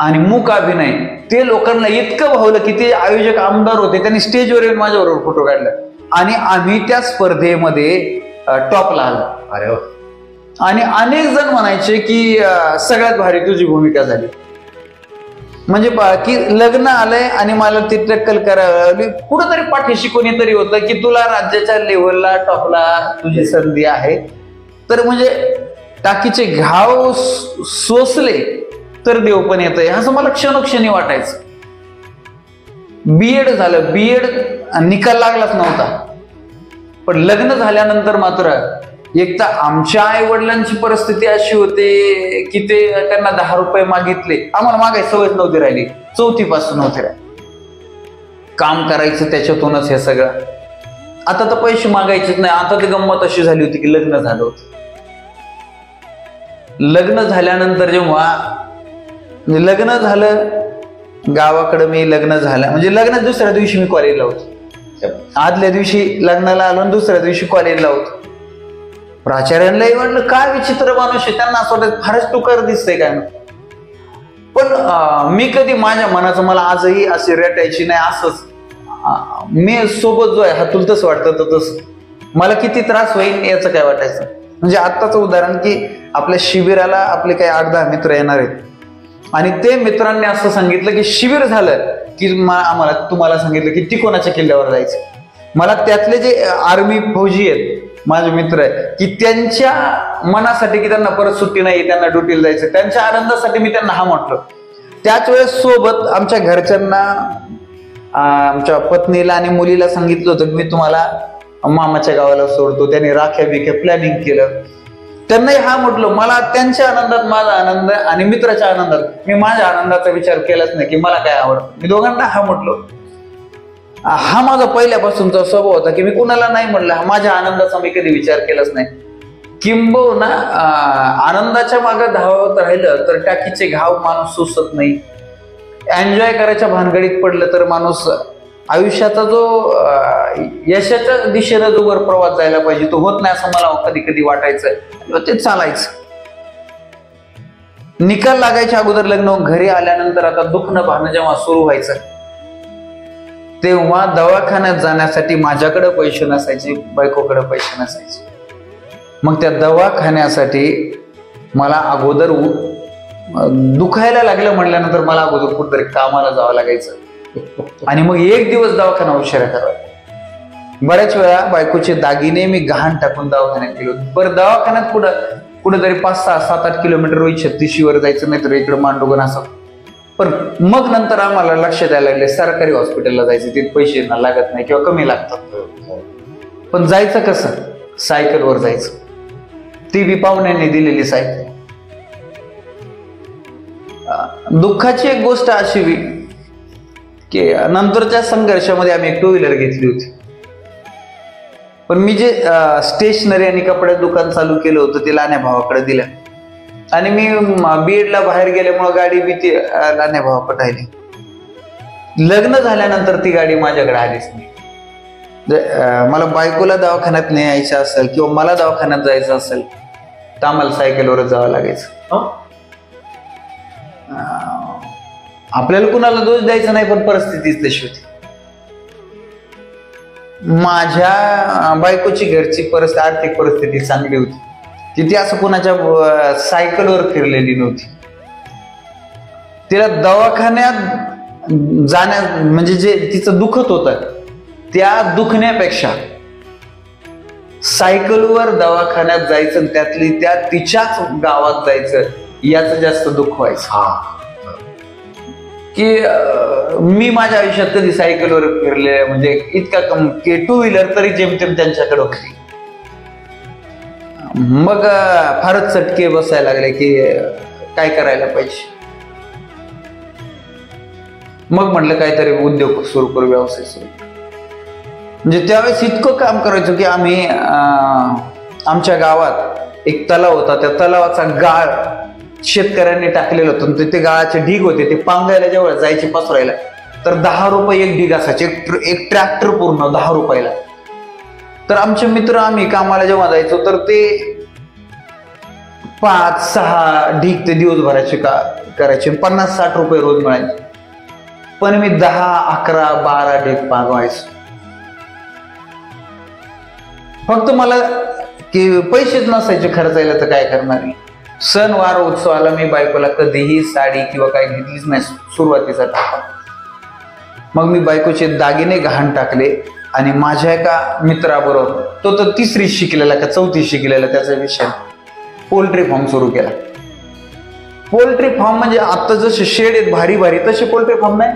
आणि मूक अभिनय ते लोकांना इतकं भावलं की ते आयोजक आमदार होते, त्यांनी स्टेजवर येऊन माझ्याबरोबर फोटो काढला आणि आम्ही त्या स्पर्धेमध्ये टॉपला आलो. अरे आणि अनेक जण म्हणायचे की सगळ्यात भारी तुझी भूमिका झाली. म्हणजे की लग्न आलंय आणि मला ती टक्कल करावी, कुठंतरी पाठीशी कोणीतरी होतं की तुला राज्याच्या लेव्हलला टॉपला तुझी संधी आहे. तर म्हणजे टाकीचे घाव सोसले तर देव पण येतंय असं मला क्षणोक्षणी वाटायचं. BEd झालं, BEd निकाल लागलाच नव्हता. पण लग्न झाल्यानंतर मात्र एक तर आमच्या आई वडिलांची परिस्थिती अशी होती की ते त्यांना 10 रुपये मागितले, आम्हाला मागायची सवय नव्हती राहिली, 4थी पासून नव्हती राहिली. काम करायचं त्याच्यातूनच हे सगळं. आता तर पैसे मागायचेच नाही. आता ती गंमत अशी झाली होती की लग्न झालं होतं. लग्न झाल्यानंतर जेव्हा लग्न झालं गावाकडं, मी लग्न झालं म्हणजे लग्नात दुसऱ्या दिवशी मी कॉलेजला होतो. आदल्या दिवशी लग्नाला आलो आणि दुसऱ्या दिवशी कॉलेजला होतो. प्राचार्यांनाही वाटलं काय विचित्र माणूस आहे, त्यांना असं वाटत फारच तुकार दिसतंय काय. पण मी कधी माझ्या मनाचं मला आजही असे रेटायची नाही. असंच मी सोबत जो आहे हा तुला तसं वाटतं तर तसं, मला किती त्रास होईल याचं काय वाटायचं. म्हणजे आत्ताचं उदाहरण की आपल्या शिबिराला आपले काही 8-10 मित्र येणार आहेत आणि ते मित्रांनी असं सांगितलं की शिबिर झालं की आम्हाला तुम्हाला सांगितलं की तिकोनाच्या किल्ल्यावर जायचं. मला त्यातले जे आर्मी फौजी आहेत माझे मित्र आहे की त्यांच्या मनासाठी की त्यांना परत सुट्टी नाही, त्यांना ड्युटीला जायचं, त्यांच्या आनंदासाठी मी त्यांना हा म्हटलं. त्याच वेळेस सोबत आमच्या घरच्यांना, आमच्या पत्नीला आणि मुलीला सांगितलं होतं की मी तुम्हाला मामाच्या गावाला सोडतो. त्यांनी राख्या बिख्या प्लॅनिंग केलं. त्यांनाही हा म्हटलं. मला त्यांच्या आनंदात माझा आनंद आणि मित्राच्या आनंदात मी माझ्या आनंदाचा विचार केलाच नाही की मला काय आवडतं. मी दोघांना हा म्हटलो. हा माझा पहिल्यापासूनचा स्वभाव होता की मी कुणाला नाही म्हणलं, माझ्या आनंदाचा मी कधी विचार केलाच नाही. किंबहुना आनंदाच्या मागे धावत राहिलं तर टाकीचे घाव माणूस सोसत नाही. एन्जॉय करायच्या भानगडीत पडलं तर माणूस आयुष्याचा जो यशाच्या दिशेनं जो वर प्रवास जायला पाहिजे तो होत नाही असं मला कधी कधी वाटायचं. ते चालायचं. निकाल लागायच्या अगोदर लग्न, घरी आल्यानंतर आता दुखणं भावना जेव्हा सुरू व्हायचं तेव्हा दवाखान्यात जाण्यासाठी माझ्याकडे पैसे नसायचे, बायकोकडे पैसे नसायचे. मग त्या दवाखान्यासाठी मला अगोदर दुखायला लागलं म्हटल्यानंतर मला अगोदर कुठतरी कामाला जावं लागायचं आणि मग एक दिवस दवाखाना उशिरा करावा. बऱ्याच वेळा बायकोचे दागिने मी गहाण टाकून दवाखान्यात गेलो. बरं दवाखान्यात कुठेतरी 5-6-7-8 किलोमीटर रोज 36वर जायचं, नाही तर इकडे मांडोगण असं. पण मग नंतर आम्हाला लक्ष द्यायला लागले सरकारी हॉस्पिटलला जायचं, तिथे पैसे लागत नाही किंवा कमी लागतात. पण जायचं कसं? सायकलवर जायचं. ती बी पाहुण्याने दिलेली सायकल. दुःखाची एक गोष्ट अशी की नंतरच्या संघर्षामध्ये आम्ही एक 2 व्हीलर घेतली होती. पण मी जे स्टेशनरी आणि कपडे दुकान चालू केलं होतं ते लाण्या भावाकडे दिलं आणि मी बीएडला बाहेर गेल्यामुळे गाडी बी ती लाण्या भावाकडे राहिली. लग्न झाल्यानंतर ती गाडी माझ्याकडे आलीच नाही. मला बायकोला दवाखान्यात न्यायचं असेल किंवा मला दवाखान्यात जायचं असेल तर आम्हाला सायकलवरच जावं लागायचं. आपल्याला कुणाला दोष द्यायचा नाही, पण परिस्थितीच तशी होती. माझ्या बायकोची घरची आर्थिक परिस्थिती चांगली होती. ती असं कुणाच्या सायकलवर फिरलेली नव्हती. तिला दवाखान्यात जाण्या म्हणजे जे तिचं दुखत होतं त्या दुखण्यापेक्षा सायकलवर दवाखान्यात जायचं, त्यातली त्या तिच्याच गावात जायचं याचं जास्त दुःख व्हायचं. की मी माझ्या आयुष्यात कधी सायकलवर फिरले म्हणजे इतका कम की 2 व्हीलर तरी जेमतेम त्यांच्याकडे होती. मग फारच चटके बसायला लागले की काय करायला पाहिजे. मग म्हटलं काहीतरी उद्योग सुरू करू, व्यवसाय सुरू. म्हणजे त्यावेळेस इतकं काम करायचो की आम्ही आमच्या गावात एक तलाव होता, त्या तलावाचा गाळ शेतकऱ्यांनी टाकलेलं होतं. ते गाळाचे ढीग होते, ते पांगायला जेव्हा जायचे पसरायला तर 10 रुपये एक ढीग असायचे, एक ट्रॅक्टर पूर्ण 10 रुपयाला. तर आमचे मित्र आम्ही कामाला जेव्हा जायचो तर ते 5-6 ढीग ते दिवसभराचे करायचे, 50-60 रुपये रोज मिळायचे. पण मी 10-11-12 ढीग पागवायचो. फक्त मला की पैसेच नसायचे खर्चायला, तर काय करणार. सण वार उत्सवाला मी बायकोला कधीही साडी किंवा काय घेतलीच नाही सुरुवातीचा टाका. मग मी बायकोचे दागिने गहाण टाकले आणि माझ्या एका मित्राबरोबर, तो तर 3री शिकलेला का 4थी शिकलेला, त्याचा विषय पोल्ट्री फार्म सुरू केला. पोल्ट्री फार्म म्हणजे आता जसे शेड आहेत भारी भारी तसे पोल्ट्री फार्म नाही.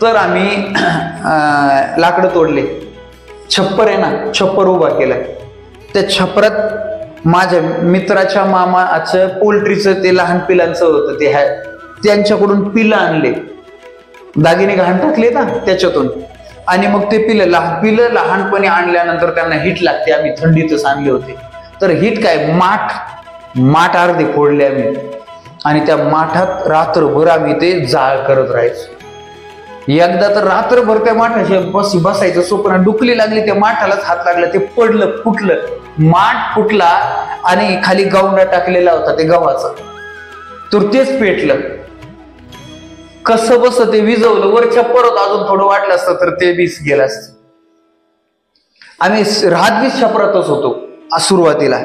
तर आम्ही लाकडं तोडले, छप्पर आहे ना, छप्पर उभा केला. त्या छपरात माझ्या मित्राच्या मामाचं पोल्ट्रीचं ते लहान पिलांचं होतं, ते त्यांच्याकडून पिलं आणले, दागिने घाण टाकले ना त्याच्यातून. आणि मग ते पिलं लहानपणी आणल्यानंतर त्यांना हिट लागते. आम्ही थंडीतच आणले होते. तर हिट काय, माठ अर्धे फोडले आम्ही आणि त्या माठात रात्रभर आम्ही ते जाळ करत राहायचो. एकदा तर रात्रभर त्या माठाशी बसायचं, स्वप्न डुकली लागली, त्या माठालाच हात लागला, ते पडलं, फुटलं, माठ फुटला आणि खाली गावंडा टाकलेला होता ते गव्हाचा, तर तेच पेटलं. कसं बस ते विजवलं, वरच्या परत अजून थोडं वाटलं असतं तर ते बीस गेलं असतं. आम्ही राहत बीस छपरातच होतो सुरुवातीला.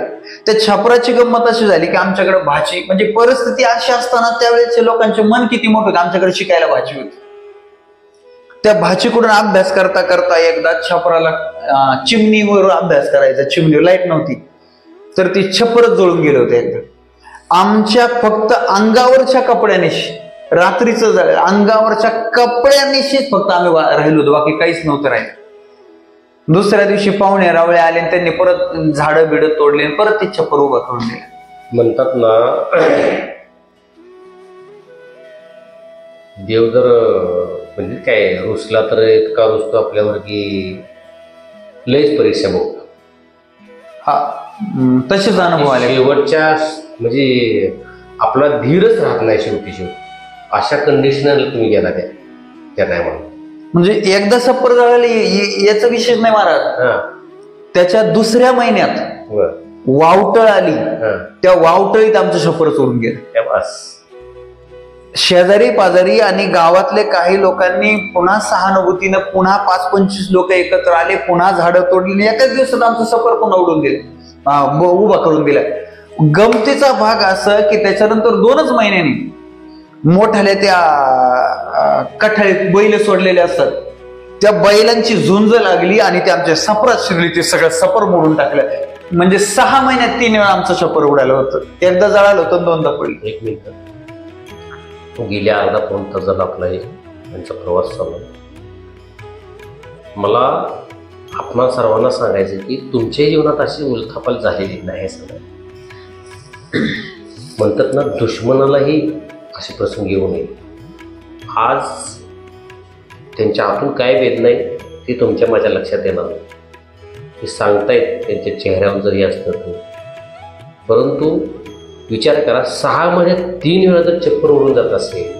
त्या छपराची गंमत अशी झाली की आमच्याकडे भाची, म्हणजे परिस्थिती अशी असताना त्यावेळेचे लोकांचे मन किती मोठं होतं, आमच्याकडे शिकायला भाची होती. त्या भाचीकडून अभ्यास करता करता एकदा छपराला चिमणीवर अभ्यास करायचा, चिमणी लाईट नव्हती तर ती छपरच जळून गेले होते एकदा. आमच्या फक्त अंगावरच्या कपड्यानिशी, रात्रीचं अंगावरच्या कपड्यानिशीच फक्त आम्ही राहिलो होतो, बाकी काहीच नव्हतं राहिलं. दुसऱ्या दिवशी पाहुणे रावळे आले आणि त्यांनी परत झाडं बिडं तोडले, परत ते छप्पर उभं करून दिलं. म्हणतात ना, देव जर म्हणजे काय रुसला तर इतका रुसतो आपल्यावर की लयच परीक्षा बघतो. हा तसेच अनुभव आले. शेवटच्या म्हणजे आपला धीरच राहत नाही शेवटी अशा कंडिशनला तुम्ही गेला त्या टायमाला. म्हणजे एकदा सप्पर झालेलं याचा विशेष नाही महाराज. त्याच्या दुसऱ्या महिन्यात वावटळ आली. त्या वावटळीत आमचं शपर सोडून गेलं. शेजारी पाजारी आणि गावातले काही लोकांनी पुन्हा सहानुभूतीनं पुन्हा 5-25 लोक एकत्र आले, पुन्हा झाडं तोडली. एकाच दिवसात आमचं सफर पुन्हा उडून गेलं, उभा करून दिला. गमतीचा भाग असं की त्याच्यानंतर 2च महिन्यांनी मोठ्याल्या त्या कठाळीत बैल सोडलेले असतात, त्या बैलांची झुंज लागली आणि ते आमच्या सफरात शिरली. ते सगळं सफर मोडून टाकलं. म्हणजे 6 महिन्यात 3 वेळा आमचं सफर उडालं होतं. एकदा जळालं होतं, 2दा पडलं. 1 मिनिट, गेल्या अर्धा-पाऊण तास झाला आपला यांचा प्रवास चालू. मला आपणा सर्वांना सांगायचं की तुमच्या जीवनात अशी उलथापाल झालेली नाही. सगळं म्हणतात ना, दुश्मनालाही असे प्रसंग येऊ नये. आज त्यांच्या आतून काय वेदना आहे ते तुमच्या माझ्या लक्षात येणार नाही. ते सांगतायत त्यांच्या चेहऱ्यावर जरी असतं तर. परंतु विचार करा, 6 महिन्यात 3 वेळा जर चक्कर उडून जात असेल.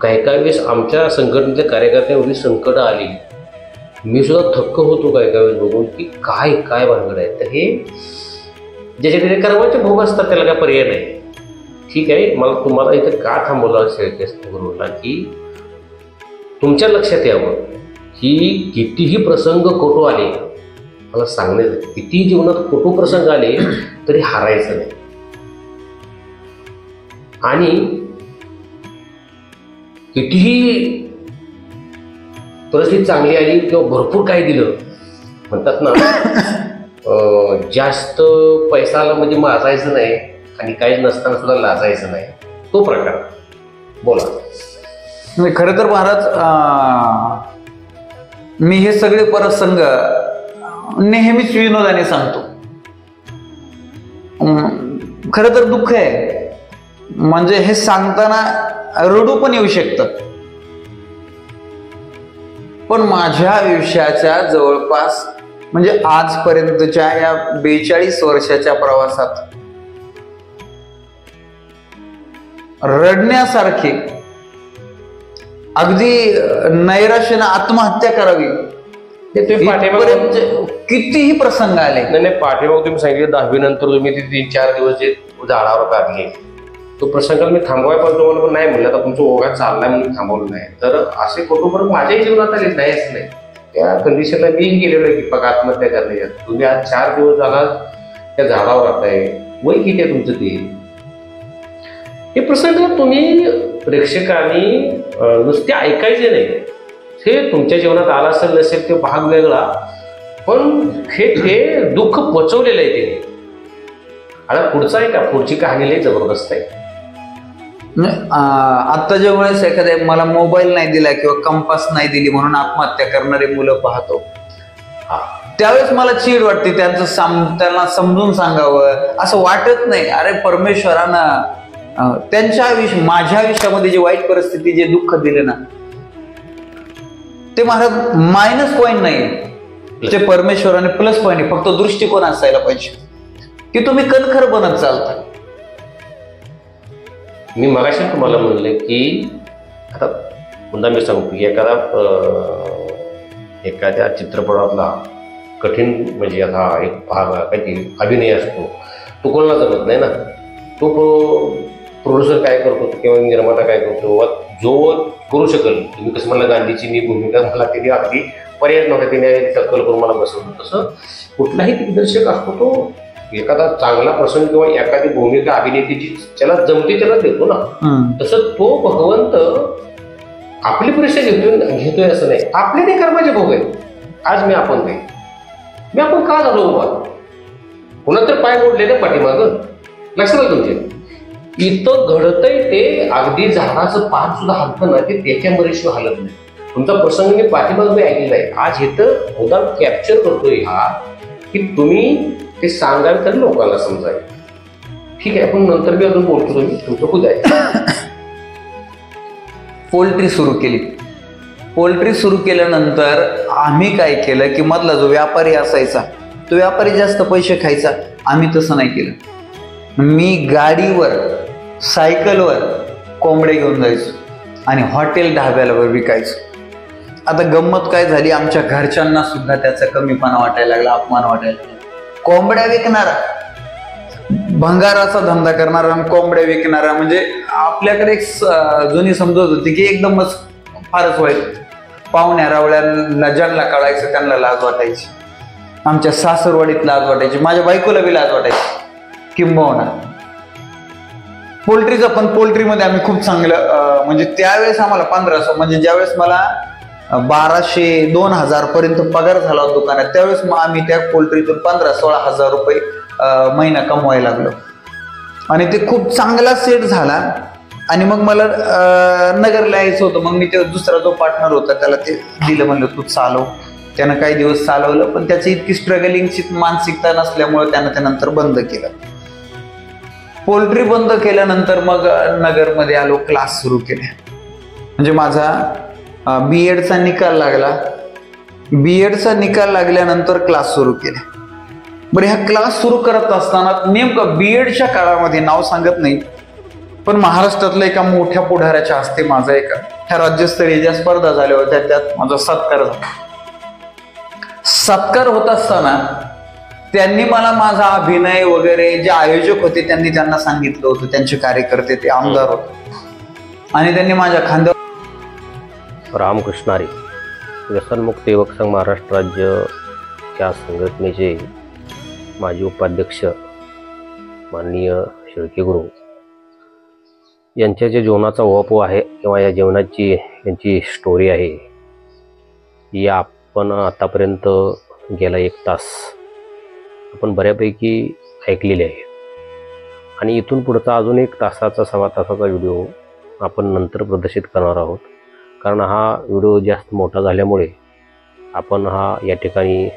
काही वेळेस आमच्या संघटनेच्या कार्यकर्त्यांना एवढी संकट आली, मी सुद्धा थक्क होतो काही वेळेस बघून की काय काय भानगड आहे. तर हे ज्याच्या त्याच्या कर्माचे भोग असतात, त्याला काय पर्याय नाही. ठीक आहे, मला तुम्हाला इथे का थांबवलं असेल की तुमच्या लक्षात यावं की कितीही प्रसंग खोटो आले, मला सांगण्याचं किती जीवनात खोटो प्रसंग आले तरी हारायचं नाही. आणि कितीही परिस्थिती चांगली आली किंवा भरपूर काही दिलं, म्हणतात ना जास्त पैसा आला म्हणजे माजायचं नाही आणि काहीच नसताना सुद्धा लाजायचं नाही, तो प्रकार. बोला. खरं तर महाराज, मी हे सगळे प्रसंग नेहमीच विनोदाने सांगतो. खरं तर दुःख आहे, म्हणजे हे सांगताना रडू पण येऊ शकतं. पण माझ्या आयुष्याच्या जवळपास म्हणजे आजपर्यंतच्या या 42 वर्षाच्या प्रवासात रडण्यासारखे, अगदी नैराश्याने आत्महत्या करावी कितीही प्रसंग आले. नाही, पाठीमाग तुम्ही सांगितले 10वी नंतर तुम्ही ते 3-4 दिवस जे झाडावर काढले, तो प्रसंगाला मी थांबवाय पण तुम्हाला पण नाही म्हणलं, आता तुमचा ओघात चाललाय म्हणून थांबवलं नाही. तर असे फोटो पण माझ्याही जीवनात आले नाही असं नाही. त्या कंडिशनला मी गेलेलो आहे की बघा आत्महत्या करण्याच्या. तुम्ही आज 4 दिवस झाला त्या झाडावर राहताय, वय किती आहे तुमचं ते. हे प्रसंग तुम्ही प्रेक्षकांनी नुसते ऐकायचे नाही. हे तुमच्या जीवनात आला असेल नसेल ते भाग वेगळा, पण हे दुःख पचवलेलं आहे ते. आता पुढचं आहे का, पुढची कहाणी लई जबरदस्त आहे. आत्ताच्या वेळेस एखाद्या मला मोबाईल नाही दिला किंवा कंपास नाही दिली म्हणून आत्महत्या करणारे मुलं पाहतो, त्यावेळेस मला चीड वाटते. त्यांना समजून सांगावं असं वाटत नाही. अरे परमेश्वरानं त्यांच्या माझ्या आयुष्यामध्ये जी वाईट परिस्थिती, जे दुःख दिले ना, ते महाराज मायनस पॉईंट नाही, ते परमेश्वराने प्लस पॉईंट आहे. फक्त दृष्टिकोन असायला पाहिजे की तुम्ही कणखर बनत चालता. मी मगाशी तुम्हाला म्हणले की आता पुन्हा मी सांगतो की एखाद्या चित्रपटातला कठीण म्हणजे आता एक भाग काहीतरी अभिनय असतो, तो कोणाला जमत नाही ना. तो प्रोड्युसर काय करतो किंवा निर्माता काय करतो, जो करू शकेल. तुम्ही कसं मला गांधीची मी भूमिका मला त्याने अगदी पर्याय नव्हता, त्याने टक्कल करून मला बसवलं. तसं कुठलाही दिग्दर्शक असतो तो एखादा चांगला प्रसंग किंवा एखादी भूमिका अभिनेत्याची ज्याला जमते त्याला देतो ना. तसं तो भगवंत आपली परीक्षा घेतोय असं नाही. आपले ते कर्माचे भोग आहे. आज मी आपण का झालो उभा, पुन्हा तर पाय मोडले ना पाठीमाग, लक्षात आलं तुमचे. इथं घडतंय ते अगदी झाडाचं पान सुद्धा हलतं ना, ते त्याच्या मरीशिवाय हलत नाही. तुमचा प्रसंग मी पाठीमाग मी ऐकलेला आहे. आज इथं मुद्दा कॅप्चर करतोय हा की तुम्ही ते सांगाल तर लोकांना समजाय. ठीक आहे, आपण नंतर मी अजून बोलतो. तुम्ही तुमचं खुद आहे. पोल्ट्री सुरू केली. पोल्ट्री सुरू केल्यानंतर आम्ही काय केलं की मधला जो व्यापारी असायचा तो व्यापारी जास्त पैसे खायचा, आम्ही तसं नाही केलं. मी गाडीवर सायकलवर कोंबडे घेऊन जायचो आणि हॉटेल ढाब्यावर विकायचो. आता गंमत काय झाली, आमच्या घरच्यांना सुद्धा त्याचा कमीपणा वाटायला लागला, अपमान वाटायला लागला. कोंबड्या विकणारा, भंगाराचा धंदा करणारा आणि कोंबड्या विकणारा, म्हणजे आपल्याकडे एक जुनी समजत होती की एकदमच फारच वाईट. पाहुण्या रावळ्यांना ज्यांना कळायचं त्यांना लाज वाटायची, आमच्या सासरवाडीत लाज वाटायची, माझ्या बायकोला बी लाज वाटायची किंबहुना. पोल्ट्रीचं पण, पोल्ट्रीमध्ये आम्ही खूप चांगलं, म्हणजे त्यावेळेस आम्हाला 1500, म्हणजे ज्यावेळेस मला 1200-2000 पर्यंत पगार झाला होता दुकानात, त्यावेळेस मग आम्ही त्या पोल्ट्रीतून 15-16 हजार रुपये महिना कमवायला लागलो आणि ते खूप चांगला सेट झाला. आणि मग मला नगरला यायचं होतं, मग मी ते दुसरा जो पार्टनर होता त्याला ते दिलं, म्हणलं तू चालव. त्यानं काही दिवस चालवलं, पण त्याची इतकी स्ट्रगलिंगची मानसिकता नसल्यामुळे त्यानं त्यानंतर बंद केलं. पोल्ट्री बंद केल्यानंतर मग नगरमध्ये आलो, क्लास सुरू केले. म्हणजे माझा बीएडचा निकाल लागला. बीएडचा निकाल लागल्यानंतर क्लास सुरू केले. बरं, ह्या क्लास सुरू करत असताना नेमकं बीएडच्या काळामध्ये, नाव सांगत नाही, पण महाराष्ट्रातल्या एका मोठ्या पुढाऱ्याच्या हस्ते माझा एका ह्या राज्यस्तरीय ज्या स्पर्धा झाल्या होत्या त्यात माझा सत्कार झाला. सत्कार होत असताना त्यांनी मला माझा अभिनय वगैरे, जे आयोजक होते त्यांना सांगितलं होतं, त्यांचे कार्यकर्ते, ते आमदार होते, आणि त्यांनी माझ्या खांद्यावर. रामकृष्ण हरी व्यसनमुक्त युवक संघ महाराष्ट्र राज्य या संघटनेचे माजी उपाध्यक्ष माननीय शेळके गुरु यांच्या जे जीवनाचा ओहापोह आहे किंवा या जीवनाची यांची स्टोरी आहे, ही आपण आतापर्यंत गेला 1 तास आपण बऱ्यापैकी ऐकलेली आहे. आणि इथून पुढचा अजून 1 तासाचा, सव्वा तासाचा व्हिडिओ आपण नंतर प्रदर्शित करणार आहोत. कारण हा व्हिडिओ जास्त मोठा झाल्यामुळे आपण हा या ठिकाणी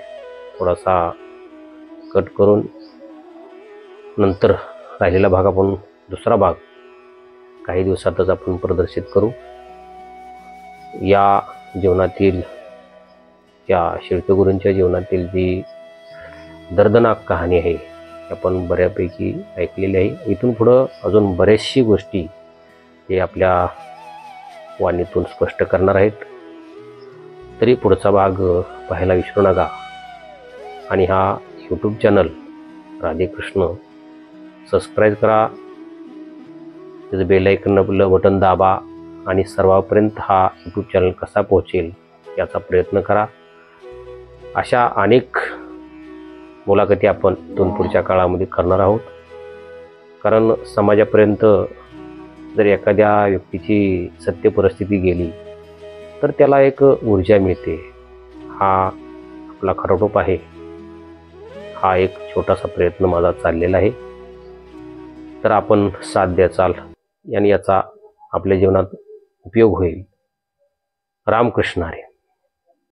थोडासा कट करून नंतर राहिलेला भाग, आपण दुसरा भाग काही दिवसातच आपण प्रदर्शित करू. या जीवनातील, या शेळके गुरूंच्या जीवनातील जी दर्दनाक कहाणी आहे आपण बऱ्यापैकी ऐकलेली आहे. इथून पुढं अजून बऱ्याचशी गोष्टी हे आपल्या वाणीतून स्पष्ट करणार आहेत. तरी पुढचा भाग पाहायला विसरू नका. आणि हा यूट्यूब चॅनल राधेकृष्ण सबस्क्राईब करा, त्याचं बेल आयकन बटन दाबा आणि सर्वांपर्यंत हा यूट्यूब चॅनल कसा पोहोचेल याचा प्रयत्न करा. अशा अनेक मुलाखती आपण इथून पुढच्या काळामध्ये करणार आहोत. कारण समाजापर्यंत जर एखाद्या व्यक्तीची सत्य परिस्थिती गेली तर त्याला एक ऊर्जा मिळते. हा आपला खरा रूप आहे. हा एक छोटासा प्रयत्न माझा चाललेला आहे. तर आपण साथ द्याचाल आणि याचा आपल्या जीवनात उपयोग होईल. रामकृष्ण हरी.